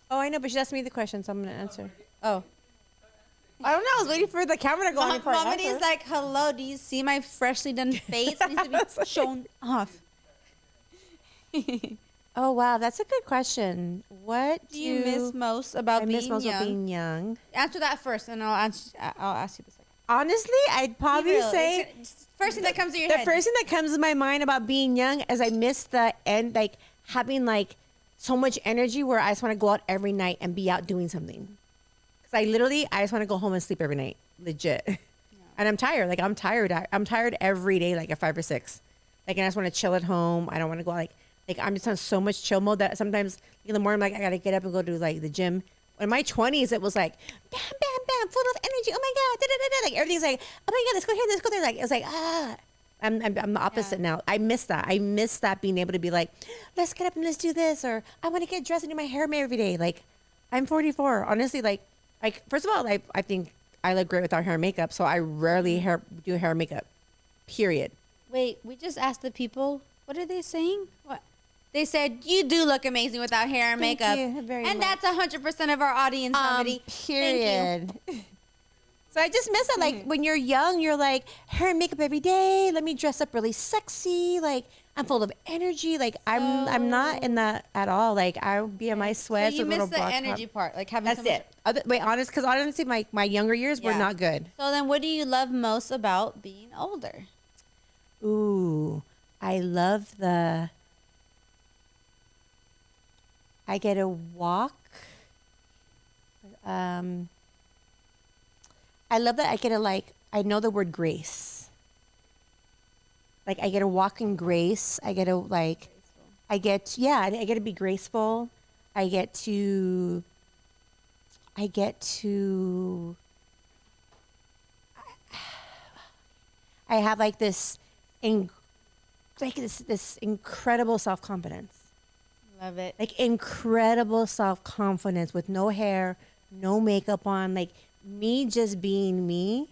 Oh, I know, but she asked me the question, so I'm going to answer. Oh. I don't know. I was waiting for the camera to go on. Mama D is like, hello, do you see my freshly done face? It needs to be shown off. Oh, wow. That's a good question. What do you miss most about being young? Answer that first, and I'll ask you the second. Honestly, I'd probably say first thing that comes to your head. The first thing that comes to my mind about being young is I miss the end, like having like so much energy where I just want to go out every night and be out doing something. Because I just want to go home and sleep every night, legit. Yeah. And I'm tired. Like I'm tired every day, like at 5 or 6. Like, and I just want to chill at home. I don't want to go like I'm just on so much chill mode that sometimes in the morning, I'm like, I got to get up and go to like the gym. In my 20s, it was like, bam, bam, bam, full of energy. Oh my God, da, da, da, da. Like everything's like, oh my God, let's go here, let's go there. Like it's like, I'm the opposite now. I miss that. I miss that being able to be like, let's get up and let's do this, or I want to get dressed and do my hair every day. Like I'm 44. Honestly, like first of all, I think I look great without hair and makeup, so I rarely do hair and makeup. Period. Wait, we just asked the people. What are they saying? What? They said, you do look amazing without hair and makeup. Thank you very much. That's 100% of our audience, somebody. Period. So I just miss it. Like when you're young, you're like, hair and makeup every day. Let me dress up really sexy. Like I'm full of energy. Like I'm not in that at all. Like I'll be in my sweats. So you with a miss little the bra energy top. part, like having That's so much. it. Wait, honest, because honestly, my younger years were Yeah. not good. So then, what do you love most about being older? Ooh, I love I get to walk. I love that I get to I know the word grace. Like I get to walk in grace. I get to I get to be graceful. I get to I have this incredible self-confidence. Love it. Like incredible self-confidence with no hair, no makeup on, like me just being me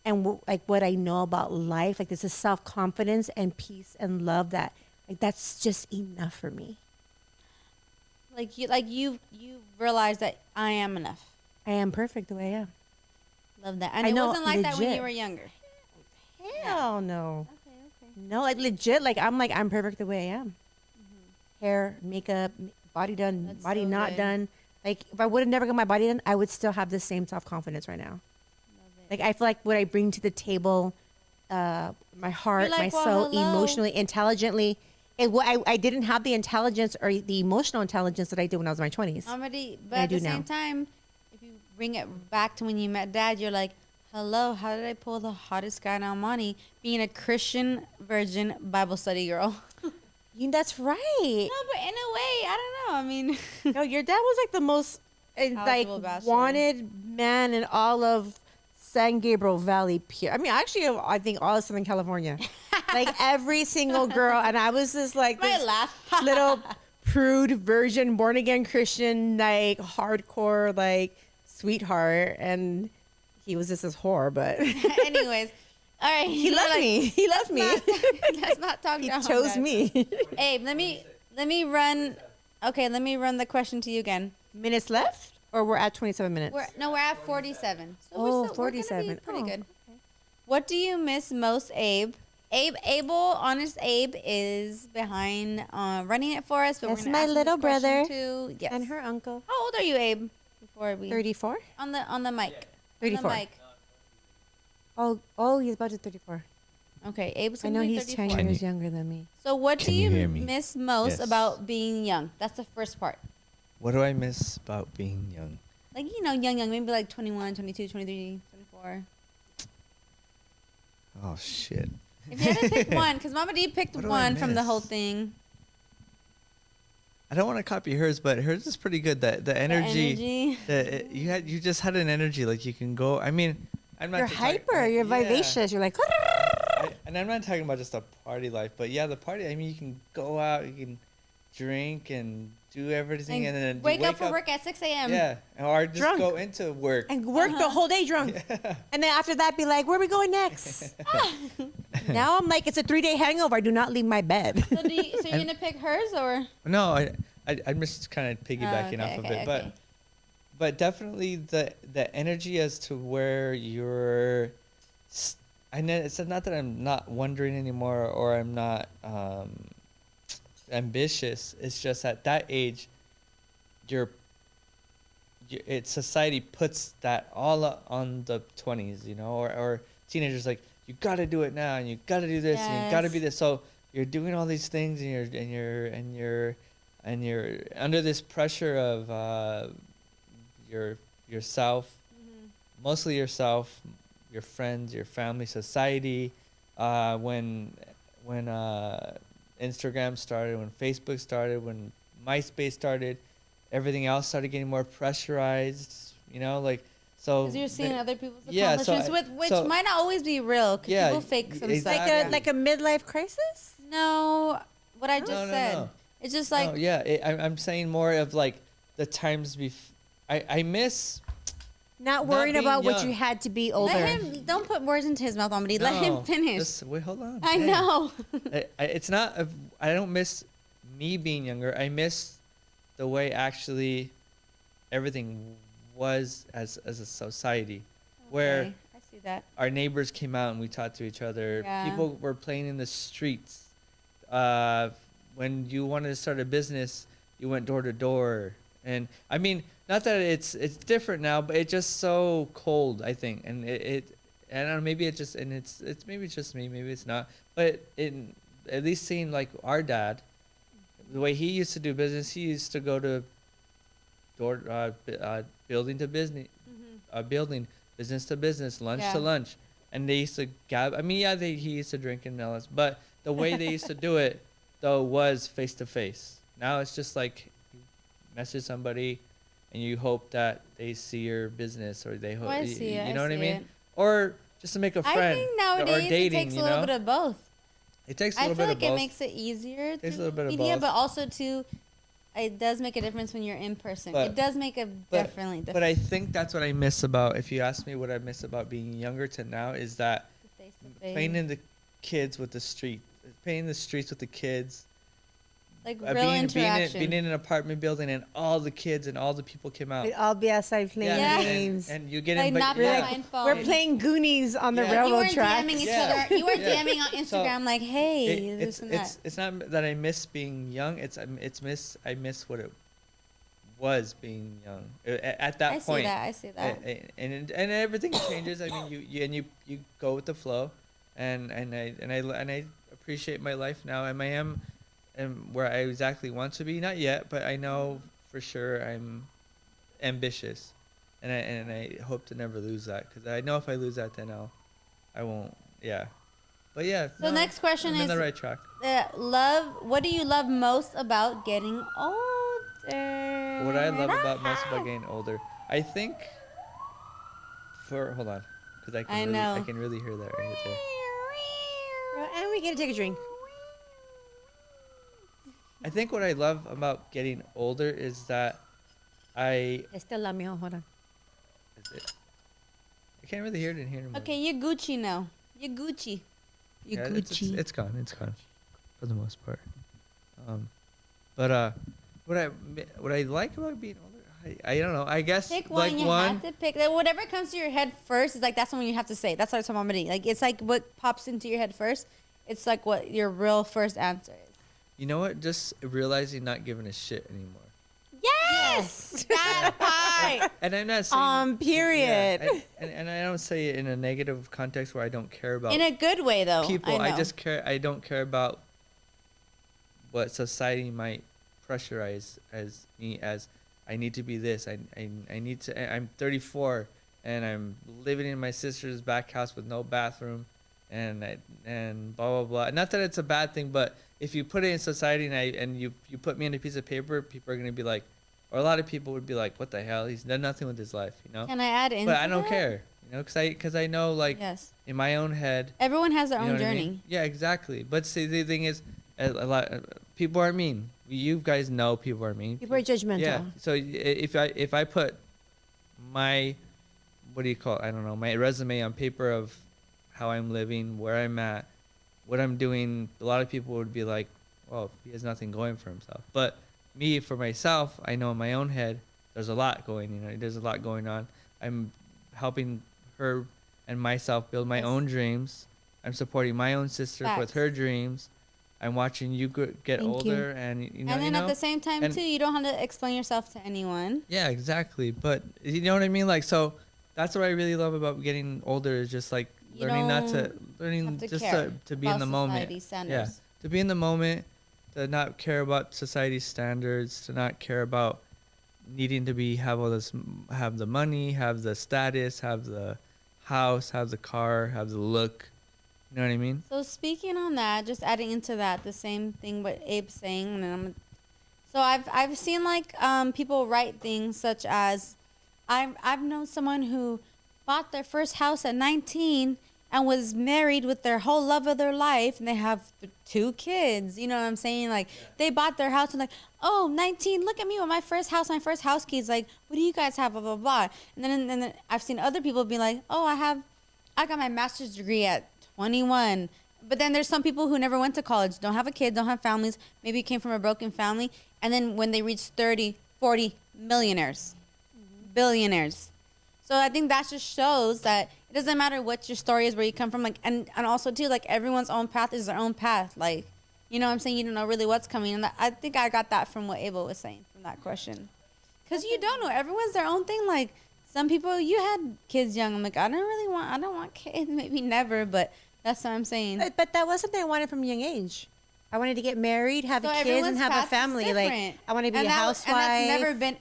and what I know about life. Like this is self-confidence and peace and love that that's just enough for me. You realize that I am enough. I am perfect the way I am. Love that. And I it know, wasn't like that when legit. you were younger. Hell no. Okay. No, legit, I'm perfect the way I am. Hair, makeup, body done, That's body so not good. done. Like if I would have never got my body done, I would still have the same self-confidence right now. Love it. Like I feel like what I bring to the table, my heart, You're like, my well, soul, hello. emotionally, intelligently. I didn't have the intelligence or the emotional intelligence that I did when I was in my 20s. But at the same now. time, if you bring it back to when you met Dad, you're like, hello, how did I pull the hottest guy in Almani being a Christian virgin Bible study girl? That's right. No, but in a way, I don't know. I mean, No, your dad was like the most Eligible bachelor. wanted man in all of San Gabriel Valley. I mean, actually, I think all of Southern California. Like every single girl, and I was just like might this laugh. little prude virgin, born again Christian, like hardcore, like sweetheart, and he was just this whore. But Anyways, all right. he loved me. He loved me. Let's not talk He down, chose guys. me. Abe, let me run. Okay, let me run the question to you again. Minutes left, or we're at 27 minutes. We're at 47. So Oh, we're 47. Be pretty Oh, good. What do you miss most, Abe? Honest Abe is behind running it for us. But That's we're gonna my ask him little this question brother too. Yes. and her uncle. How old are you, Abe? Before we 34. on the mic. 34. On the mic. Oh, he's about to 34. Okay, Abe's I gonna know be he's 34. 10 years younger than me. So what do Can you hear me? miss most Yes. about being young? That's the first part. What do I miss about being young? Like, young, maybe like 21, 22, 23, 24. Oh shit. If you had to pick one, because Mama D picked What do I one from the miss? whole thing. I don't want to copy hers, but hers is pretty good. The energy, you just had an energy like you can go. I mean, I'm not. You're just hyper. You're vivacious. You're like, And I'm not talking about just a party life, but yeah, the party. I mean, you can go out, you can drink and do everything, and then you wake up for work at 6 a.m. Yeah, or just Drunk. go into work. and work the whole day drunk. And then after that, be like, where are we going next? Now I'm like, it's a 3-day hangover. I do not leave my bed. So, you're going to pick hers or? No, I'm just kind of piggybacking off of it, but definitely the energy as to where you're. I know it's not that I'm not wondering anymore or I'm not ambitious. It's just at that age, society puts that all on the 20s, or teenagers like you got to do it now and you got to do this and you got to be this. So you're doing all these things and you're under this pressure of yourself, mostly yourself, your friends, your family, society. When Instagram started, when Facebook started, when MySpace started, everything else started getting more pressurized. So. Because you're seeing other people's Yeah, so accomplishments, which might not always be real. Because people fake some exactly. stuff. Like a midlife crisis? No, what I just No, said. no. It's just like. No, yeah, I'm saying more of like the times I miss. Not Not worrying being about what young. you had to be older. Let him. Don't put words into his mouth, Mama D. Let him No, finish. wait, hold on. I Dang. know. It's not. I don't miss me being younger. I miss the way actually everything was as a society, where Okay, I see that. our neighbors came out and we talked to each other. Yeah. People were playing in the streets. when you wanted to start a business, you went door to door, and I mean, not that it's different now, but it's just so cold, I think, and it I don't know, maybe it just, and it's maybe it's just me, maybe it's not, but in at least seeing like our dad, the way he used to do business, he used to go to building to business, building, business to business, lunch Yeah. to lunch, and they used to gab. I mean, yeah, he used to drink and all this, but the way they used to do it though was face to face. Now it's just like you message somebody, and you hope that they see your business, or they hope I see it. you know what I see mean, it. or just to make a friend. I think nowadays or dating, it takes a you little know? bit of both. It takes a I little feel bit like of it both. makes it easier Takes a through little bit of media, both. but also too, it does make a difference when you're in person. But- it does make a definitely difference. But I think that's what I miss about. If you ask me what I miss about being younger to now, is that playing in the kids with the street, playing the streets with the kids. like real Being interaction. in an apartment building, and all the kids and all the people came out. We'd all be outside playing Yeah. games. And you get like invited. not Yeah. behind phone. We're playing Goonies on the Yeah. You railroad weren't tracks. DMing each Yeah. other. You were Yeah. DMing on Instagram like, hey, this and that. It's not that I miss being young. I miss what it was being young at that I point. see that. And everything changes. I mean, you go with the flow, and I appreciate my life now, and I am where I exactly want to be. Not yet, but I know for sure I'm ambitious, and I hope to never lose that, because I know if I lose that, then I won't. Yeah, but yeah. So next question I'm is in the right track. love. What do you love most about getting older? What I love about most about getting older, I think. Hold on, because I can really hear that right there. And we get to take a drink. I think what I love about getting older is that I Hold on. can't really hear it in here anymore. Okay, you're Gucci now. You're Gucci. Yeah, it's gone. It's gone for the most part. But what I like about being older, I don't know. I guess Pick one. like You one. have to pick. Like, whatever comes to your head first is like that's the one you have to say. That's what I told Momma D. Like it's like what pops into your head first. It's like what your real first answer is. You know what? Just realizing not giving a shit anymore. Yes, that part. And I'm not saying. Period. Yeah, and I don't say it in a negative context where I don't care about In a good way, though. people. I know. I don't care about what society might pressurize as me as I need to be this. I need to. I'm 34 and I'm living in my sister's back house with no bathroom, and blah blah blah. Not that it's a bad thing, but if you put it in society and you put me on a piece of paper, people are gonna be like, or a lot of people would be like, what the hell? He's done nothing with his life, you know. Can I add in? But I don't care, you know, because I know, like, Yes. in my own head. Everyone has their You know own what I journey. mean? Yeah, exactly. But see, the thing is, a lot people are mean. You guys know people are mean. People are judgmental. Yeah. So if I put my, what do you call it? I don't know, my resume on paper of how I'm living, where I'm at, what I'm doing, a lot of people would be like, well, he has nothing going for himself. But me, for myself, I know in my own head, there's a lot there's a lot going on. I'm helping her and myself build my own dreams. I'm supporting my own sister with Facts. her dreams. I'm watching you get Thank older, and you know. And then you know? at the same time, And- too, you don't have to explain yourself to anyone. Yeah, exactly. But you know what I mean? Like, so that's what I really love about getting older, is just like You learning don't learning have to just care to be in about the moment. society's Yeah, standards. to be in the moment, to not care about society's standards, to not care about needing to have all this, have the money, have the status, have the house, have the car, have the look. You know what I mean? So speaking on that, just adding into that, the same thing what Abe's saying. So I've seen like people write things such as, I've known someone who bought their first house at 19 and was married with their whole love of their life, and they have 2 kids. You know what I'm saying? Like they bought their house and like, oh, 19, look at me with my first house keys. Like, what do you guys have? Blah blah blah. And then I've seen other people be like, oh, I got my master's degree at 21. But then there's some people who never went to college, don't have a kid, don't have families, maybe came from a broken family, and then when they reach 30, 40, millionaires, billionaires. So I think that just shows that it doesn't matter what your story is, where you come from, like, and also too, like everyone's own path is their own path. Like You know what I'm saying? You don't know really what's coming. And I think I got that from what Ava was saying from that question. Because you don't know. Everyone's their own thing. Like, some people, you had kids young. I'm like, I don't want kids. Maybe never, but that's what I'm saying. But that was something I wanted from a young age. I wanted to get married, have kids, and have a family. Like, I want to be a housewife. And that's never been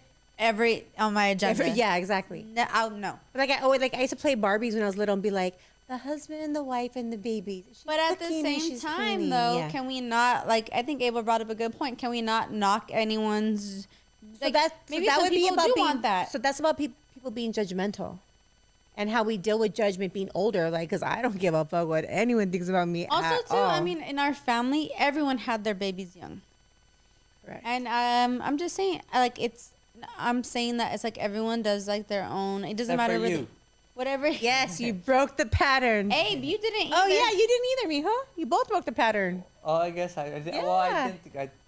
on my agenda. Yeah, exactly. No, no. But I used to play Barbies when I was little and be like, the husband, the wife, and the babies. But at the same time, though, can we not, like, I think Abel brought up a good point. Can we not knock anyone's, like, maybe some people do want that. So that's about people being judgmental and how we deal with judgment being older. Like, because I don't give a fuck what anyone thinks about me also, at too, all. I mean, in our family, everyone had their babies young. Correct. And I'm just saying, like, I'm saying that it's like everyone does, like, their own. It doesn't matter really. Whatever. Yes, you broke the pattern. Abe, you didn't either. Oh, yeah, you didn't either, mijo. You both broke the pattern. Oh, I guess I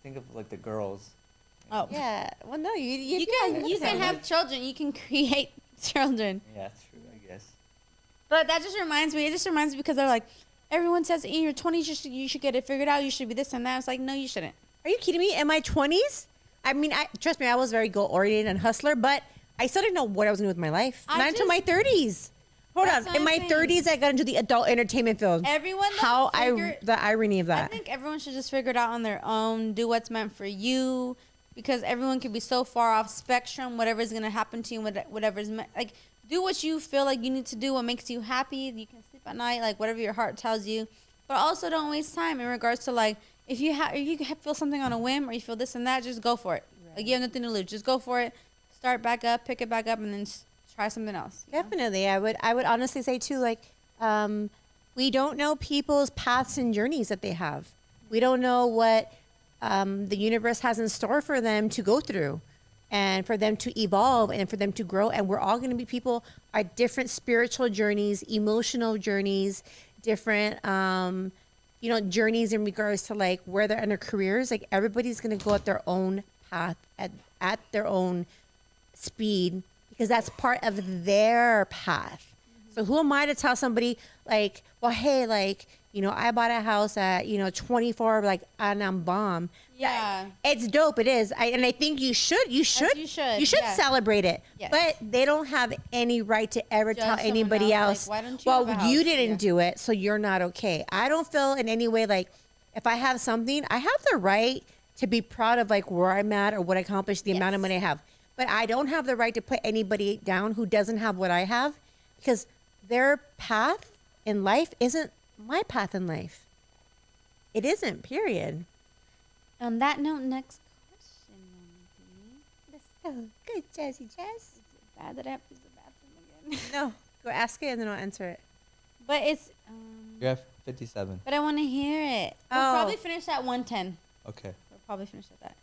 think of like the girls. Oh. Yeah. Well, no, you can have children. You can create children. Yeah, true, I guess. But that just reminds me. It just reminds me because they're like, everyone says in your 20s you should get it figured out. You should be this and that. It's like, no, you shouldn't. Are you kidding me? In my 20s? I mean, trust me, I was very goal-oriented and hustler, but I still didn't know what I was doing with my life. Not until my 30s. Hold on. In my 30s, I got into the adult entertainment field. Everyone, the irony of that. I think everyone should just figure it out on their own, do what's meant for you, because everyone could be so far off spectrum, whatever's going to happen to you, whatever's meant, like, do what you feel like you need to do, what makes you happy. You can sleep at night, like, whatever your heart tells you. But also don't waste time in regards to, like, if you feel something on a whim or you feel this and that, just go for it. Right. Like, you have nothing to lose. Just go for it. Start back up, pick it back up, and then try something else. Definitely. Know? I would honestly say, too, like, we don't know people's paths and journeys that they have. We don't know what the universe has in store for them to go through and for them to evolve and for them to grow. And we're all going to be people, our different spiritual journeys, emotional journeys, different, journeys in regards to, like, where they're in their careers. Like, everybody's going to go at their own path at their own speed, because that's part of their path. So who am I to tell somebody, like, well, hey, like, I bought a house at, 24, like, and I'm bomb. Yeah. It's dope. It is. And I think you should celebrate it. Yes. But they don't have any right to ever tell anybody else, like, why don't you you didn't do it, so you're not okay. I don't feel in any way like if I have something, I have the right to be proud of, like, where I'm at or what I accomplished, the amount of money I have. But I don't have the right to put anybody down who doesn't have what I have, because their path in life isn't my path in life. It isn't, period. On that note, next question. Let's go. Good, Jazzy Jazz. Is it bad that I have to use the bathroom again? No, go ask it and then I'll answer it. But it's... You're at 57. But I want to hear it. We'll probably finish at 110. Okay. We'll probably finish at that.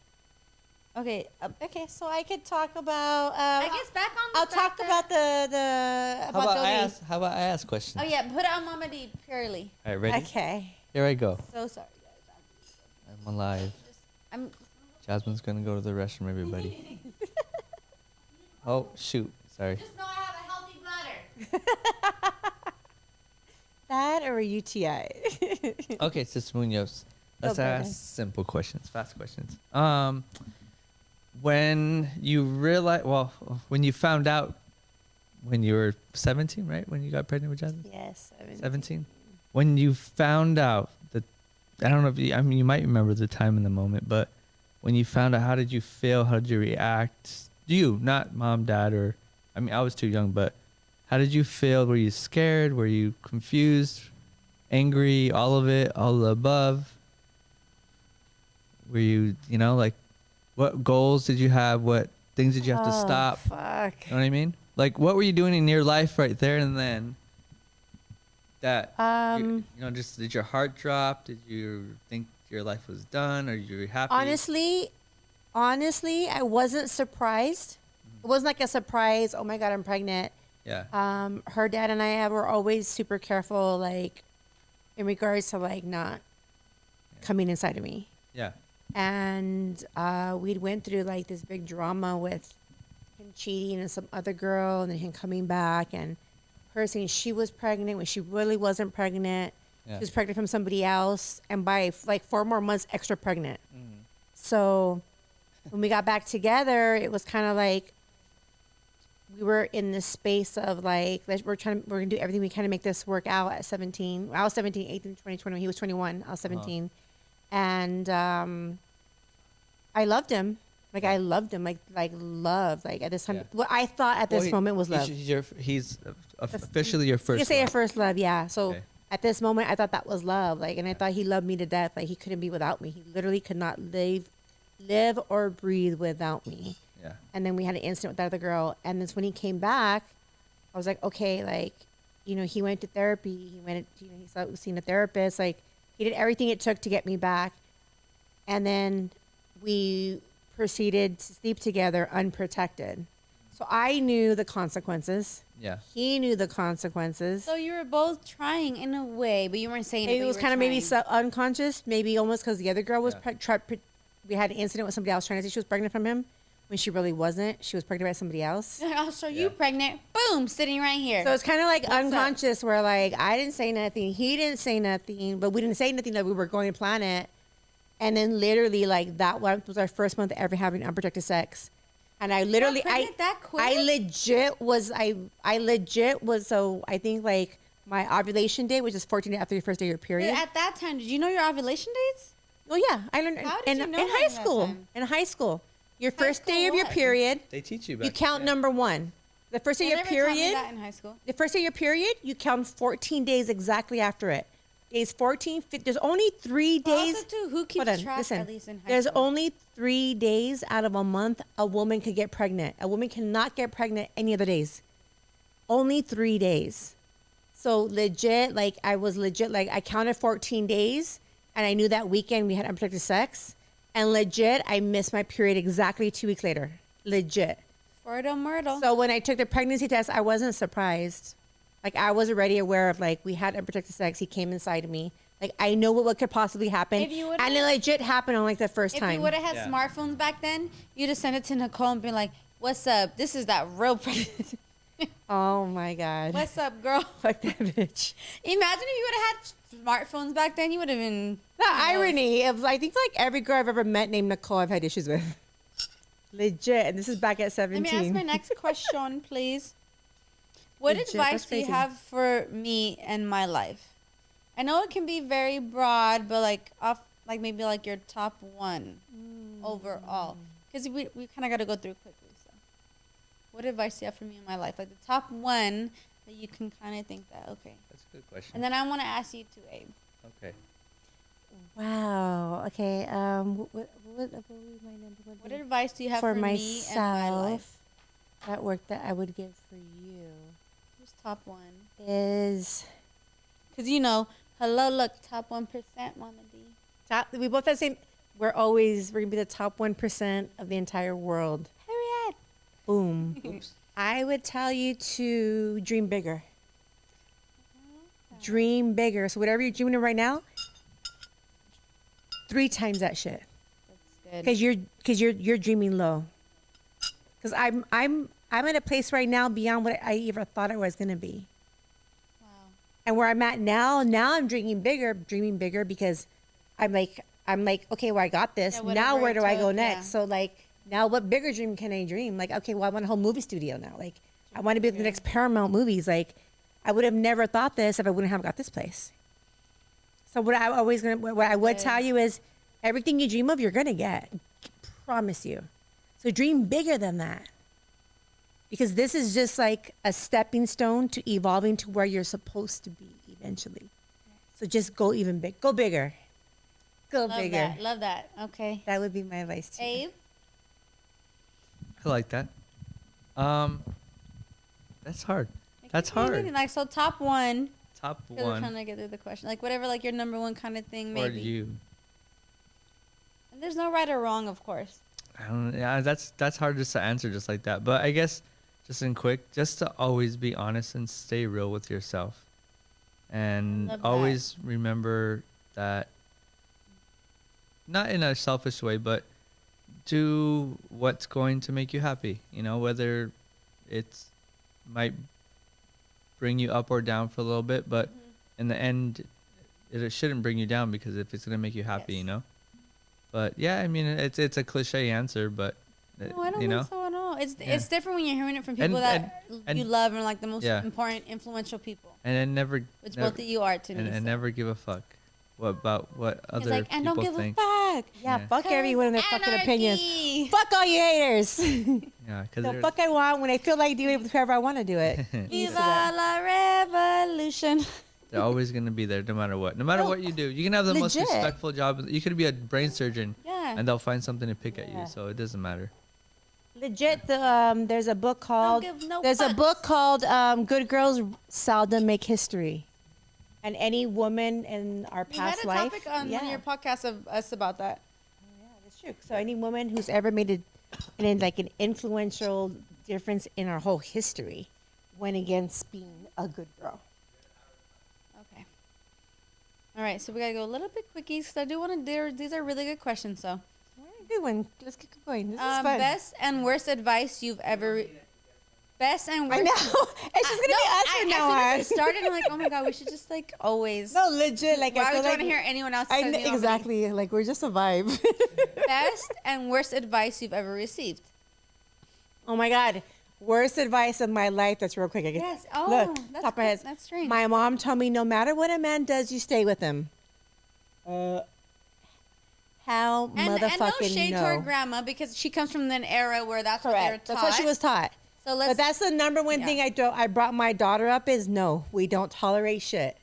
Okay. Okay, so I could talk about... I guess back on the I'll talk about How about I ask questions? Oh, yeah. Put it on Momma D purely. All right, ready? Okay. Here I go. So sorry, guys. I'm alive. Jasmine's going to go to the restroom, everybody. Oh, shoot. Sorry. Just know I have a healthy bladder. That or a UTI? Okay, Sis Munoz. Let's ask simple questions, fast questions. When you when you found out when you were 17, right? When you got pregnant with Jasmine? Yes, 17. When you found out that, I don't know if you might remember the time in the moment, but when you found out, how did you feel? How did you react? You, not mom, dad, I was too young, but how did you feel? Were you scared? Were you confused? Angry? All of it? All of the above? Were you, like, what goals did you have? What things did you have to stop? Fuck. You know what I mean? Like, what were you doing in your life right there and then that, just did your heart drop? Did you think your life was done? Or you were happy? Honestly, I wasn't surprised. It wasn't like a surprise, oh my God, I'm pregnant. Yeah. Her dad and I were always super careful, like, in regards to, like, not coming inside of me. Yeah. And we went through, like, this big drama with him cheating and some other girl, and then him coming back and her saying she was pregnant when she really wasn't pregnant. Yeah. She was pregnant from somebody else, and by like 4 more months, extra pregnant. Mm. So when we got back together, it was kind of like we were in this space of like we're gonna do everything we can to make this work out at 17. I was 17, 18, 20, 21. He was 21. I was 17, and I loved him. Like I loved him. Like love. Like at this time, Yeah. what I thought at this moment was love. He's officially your first. You can say love. a first love, yeah. So Okay. at this moment, I thought that was love. Like, and I thought he loved me to death. Like he couldn't be without me. He literally could not live or breathe without me. Yeah. And then we had an incident with that other girl. And then when he came back, I was like, okay, like, you know, he went to therapy. He went, you know, he saw seen a therapist. Like, he did everything it took to get me back. And then we proceeded to sleep together unprotected. So I knew the consequences. Yeah. He knew the consequences. So you were both trying in a way, but you weren't saying it. It was kind of maybe unconscious, maybe almost because the other girl was Yeah. we had an incident with somebody else trying to say she was pregnant from him when she really wasn't. She was pregnant by somebody else. Oh, so Yeah. you pregnant? Boom, sitting right here. So it's kind of like What's up? unconscious where like I didn't say nothing, he didn't say nothing, but we didn't say nothing that we were going to plan it. And then literally like that one was our first month ever having unprotected sex. And I literally, pregnant that quick? I legit was, so I think like my ovulation date was just 14 days after your first day of your period. At that time, did you know your ovulation dates? Oh yeah, I learned How did in you know in that high at that school. time? In high school, your High first day of school your what? period, They teach you back. you count number 1. The first day They of your never taught me period, that in high school. the first day of your period, you count 14 days exactly after it. Days 14, there's only 3 days. Also, too, who keeps Hold on, track listen. at least in high There's school? only 3 days out of a month a woman could get pregnant. A woman cannot get pregnant any other days. Only 3 days. So legit, like I was legit, like I counted 14 days and I knew that weekend we had unprotected sex. And legit, I missed my period exactly 2 weeks later. Legit. Fertile Myrtle. So when I took the pregnancy test, I wasn't surprised. Like I was already aware of like we had unprotected sex. He came inside of me. Like I know what could possibly happen. If you would've- And it legit happened on like the first if time. you would have had Yeah. smartphones back then, you'd have sent it to Nicole and been like, "What's up? This is that real pregnancy. Oh my God. What's up, girl?" Fuck that bitch. Imagine if you would have had smartphones back then. You would have been. The irony of I think like every girl I've ever met named Nicole I've had issues with. Legit. And this is back at 17. Let me ask my next question, please. What Legit, advice that's do you crazy. have for me and my life? I know it can be very broad, but like maybe like your top one overall, because we kind of got to go through quickly. So, what advice do you have for me in my life? Like the top one that you can kind of think that okay, That's a good question. and then I want to ask you too, Abe. Okay. Wow. Okay. What was my number one What thing advice do you have for for me and my life? myself that work that I would give for you Who's top one? is Because you know, hello, look, top 1%, Mama D. we both have the same. We're gonna be the top 1% of the entire world. Harriet. Boom. Oops. I would tell you to dream bigger. Dream bigger. So whatever you're dreaming of right now, 3 times that shit. That's good. Because you're dreaming low. Because I'm at a place right now beyond what I ever thought I was gonna be. Wow. And where I'm at now I'm dreaming bigger because I'm like, okay, well I got this. Yeah, Now whatever where it do I go took, next? yeah. So like now what bigger dream can I dream? Like, okay, well I want a whole movie studio now. Like I want to be with the next Paramount movies. Like I would have never thought this if I wouldn't have got this place. So what I would tell you is everything you dream of, you're gonna get. Promise you. So dream bigger than that. Because this is just like a stepping stone to evolving to where you're supposed to be eventually. So just go even big. Go bigger. Go Love bigger. that. Love that. Okay. That would be my advice to you. Abe? I like that. That's hard. That's It could be hard. anything, like, so top one. Top Because we're trying one to get through the question. Like, whatever, like, your number one kind of thing, for maybe. you. And there's no right or wrong, of course. I don't. Yeah, that's hard just to answer just like that. But I guess just in quick, just to always be honest and stay real with yourself, and Love that. always remember that. Not in a selfish way, but do what's going to make you happy. You know, whether it's might bring you up or down for a little bit, but in the end, it shouldn't bring you down, because if it's gonna make you happy, you know. But yeah, I mean, it's a cliche answer, but No, I don't you know, think so at all. It's Yeah. it's different when you're hearing it from people and you love and like the most Yeah. important, influential people, and then which never both of you are to me. and so. never give a fuck about what It's other like, and people don't give think. a fuck. Yeah, Yeah. fuck everyone and their fucking opinions. Anarchy. Fuck all you haters. Yeah, because The fuck I want when I feel like doing it with whoever I want to do it. Viva la revolution. they're always gonna be there no matter what. No matter No, what you do, you can have the most legit. respectful job. You could be a brain surgeon, Yeah. and they'll find something to pick at Yeah. you. So it doesn't matter. Legit, there's a book called give no there's a fucks. book called Good Girls Seldom Make History, and any woman in our We had past a life. topic on one of your podcasts of us about that. Yeah, that's true. So any woman who's ever made an influential difference in our whole history went against being a good girl. Okay. All right, so we gotta go a little bit quickies because I do want to. These are really good questions. So, All right, good one. Let's get going. This is fun. best and worst advice you've ever. Best and worst. I know. It's just gonna be us from now as soon on. as we started, I'm like, oh my god, we should just like always. No, legit. Like Why I would feel you like want to hear anyone else? I say know, something about me? exactly. Like we're just a vibe. Best and worst advice you've ever received. Oh my God. Worst advice of my life. That's real quick. I guess. Yes. Oh, Look, that's top of my head. that's strange. My mom told me no matter what a man does, you stay with him. How and no motherfucking shade no. to our grandma because she comes from an era where that's what they were Correct. taught. That's what she was taught. So let's. But that's the number one yeah. thing I brought my daughter up is no, we don't tolerate shit.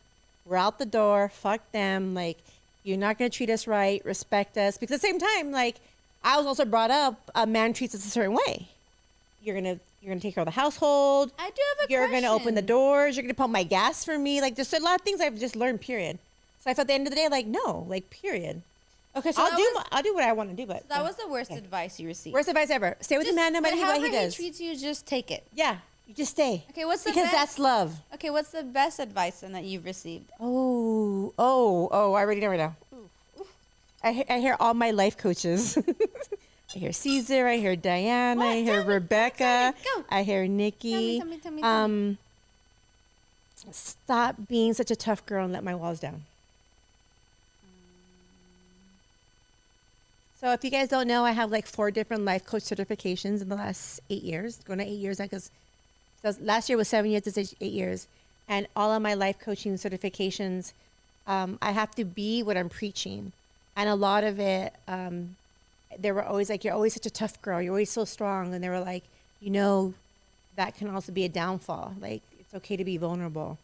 We're out the door. Fuck them. Like, you're not going to treat us right. Respect us. Because at the same time, like, I was also brought up, a man treats us a certain way. You're going to take care of the household. I do have a You're question. going to open the doors. You're going to pump my gas for me. Like, there's a lot of things I've just learned, period. So I felt at the end of the day, like, no, like, period. Okay, so I'll do what I want to do, but that was the worst advice you received. worst advice ever. Stay with the man no matter what however he does. treats you, just take it. Yeah, you just stay. Okay, what's the because best? that's love. Okay, what's the best advice then that you've received? Oh, I already know right now. I hear all my life coaches. I hear Caesar, I hear Diana, What? I hear Tell me, Rebecca, go. I hear Nikki. Tell me. Stop being such a tough girl and let my walls down. So if you guys don't know, I have like 4 different life coach certifications in the last 8 years. Going to 8 years now because last year was 7 years, this is 8 years. And all of my life coaching certifications, I have to be what I'm preaching. And a lot of it, they were always like, you're always such a tough girl. You're always so strong. And they were like, that can also be a downfall. Like, it's okay to be vulnerable.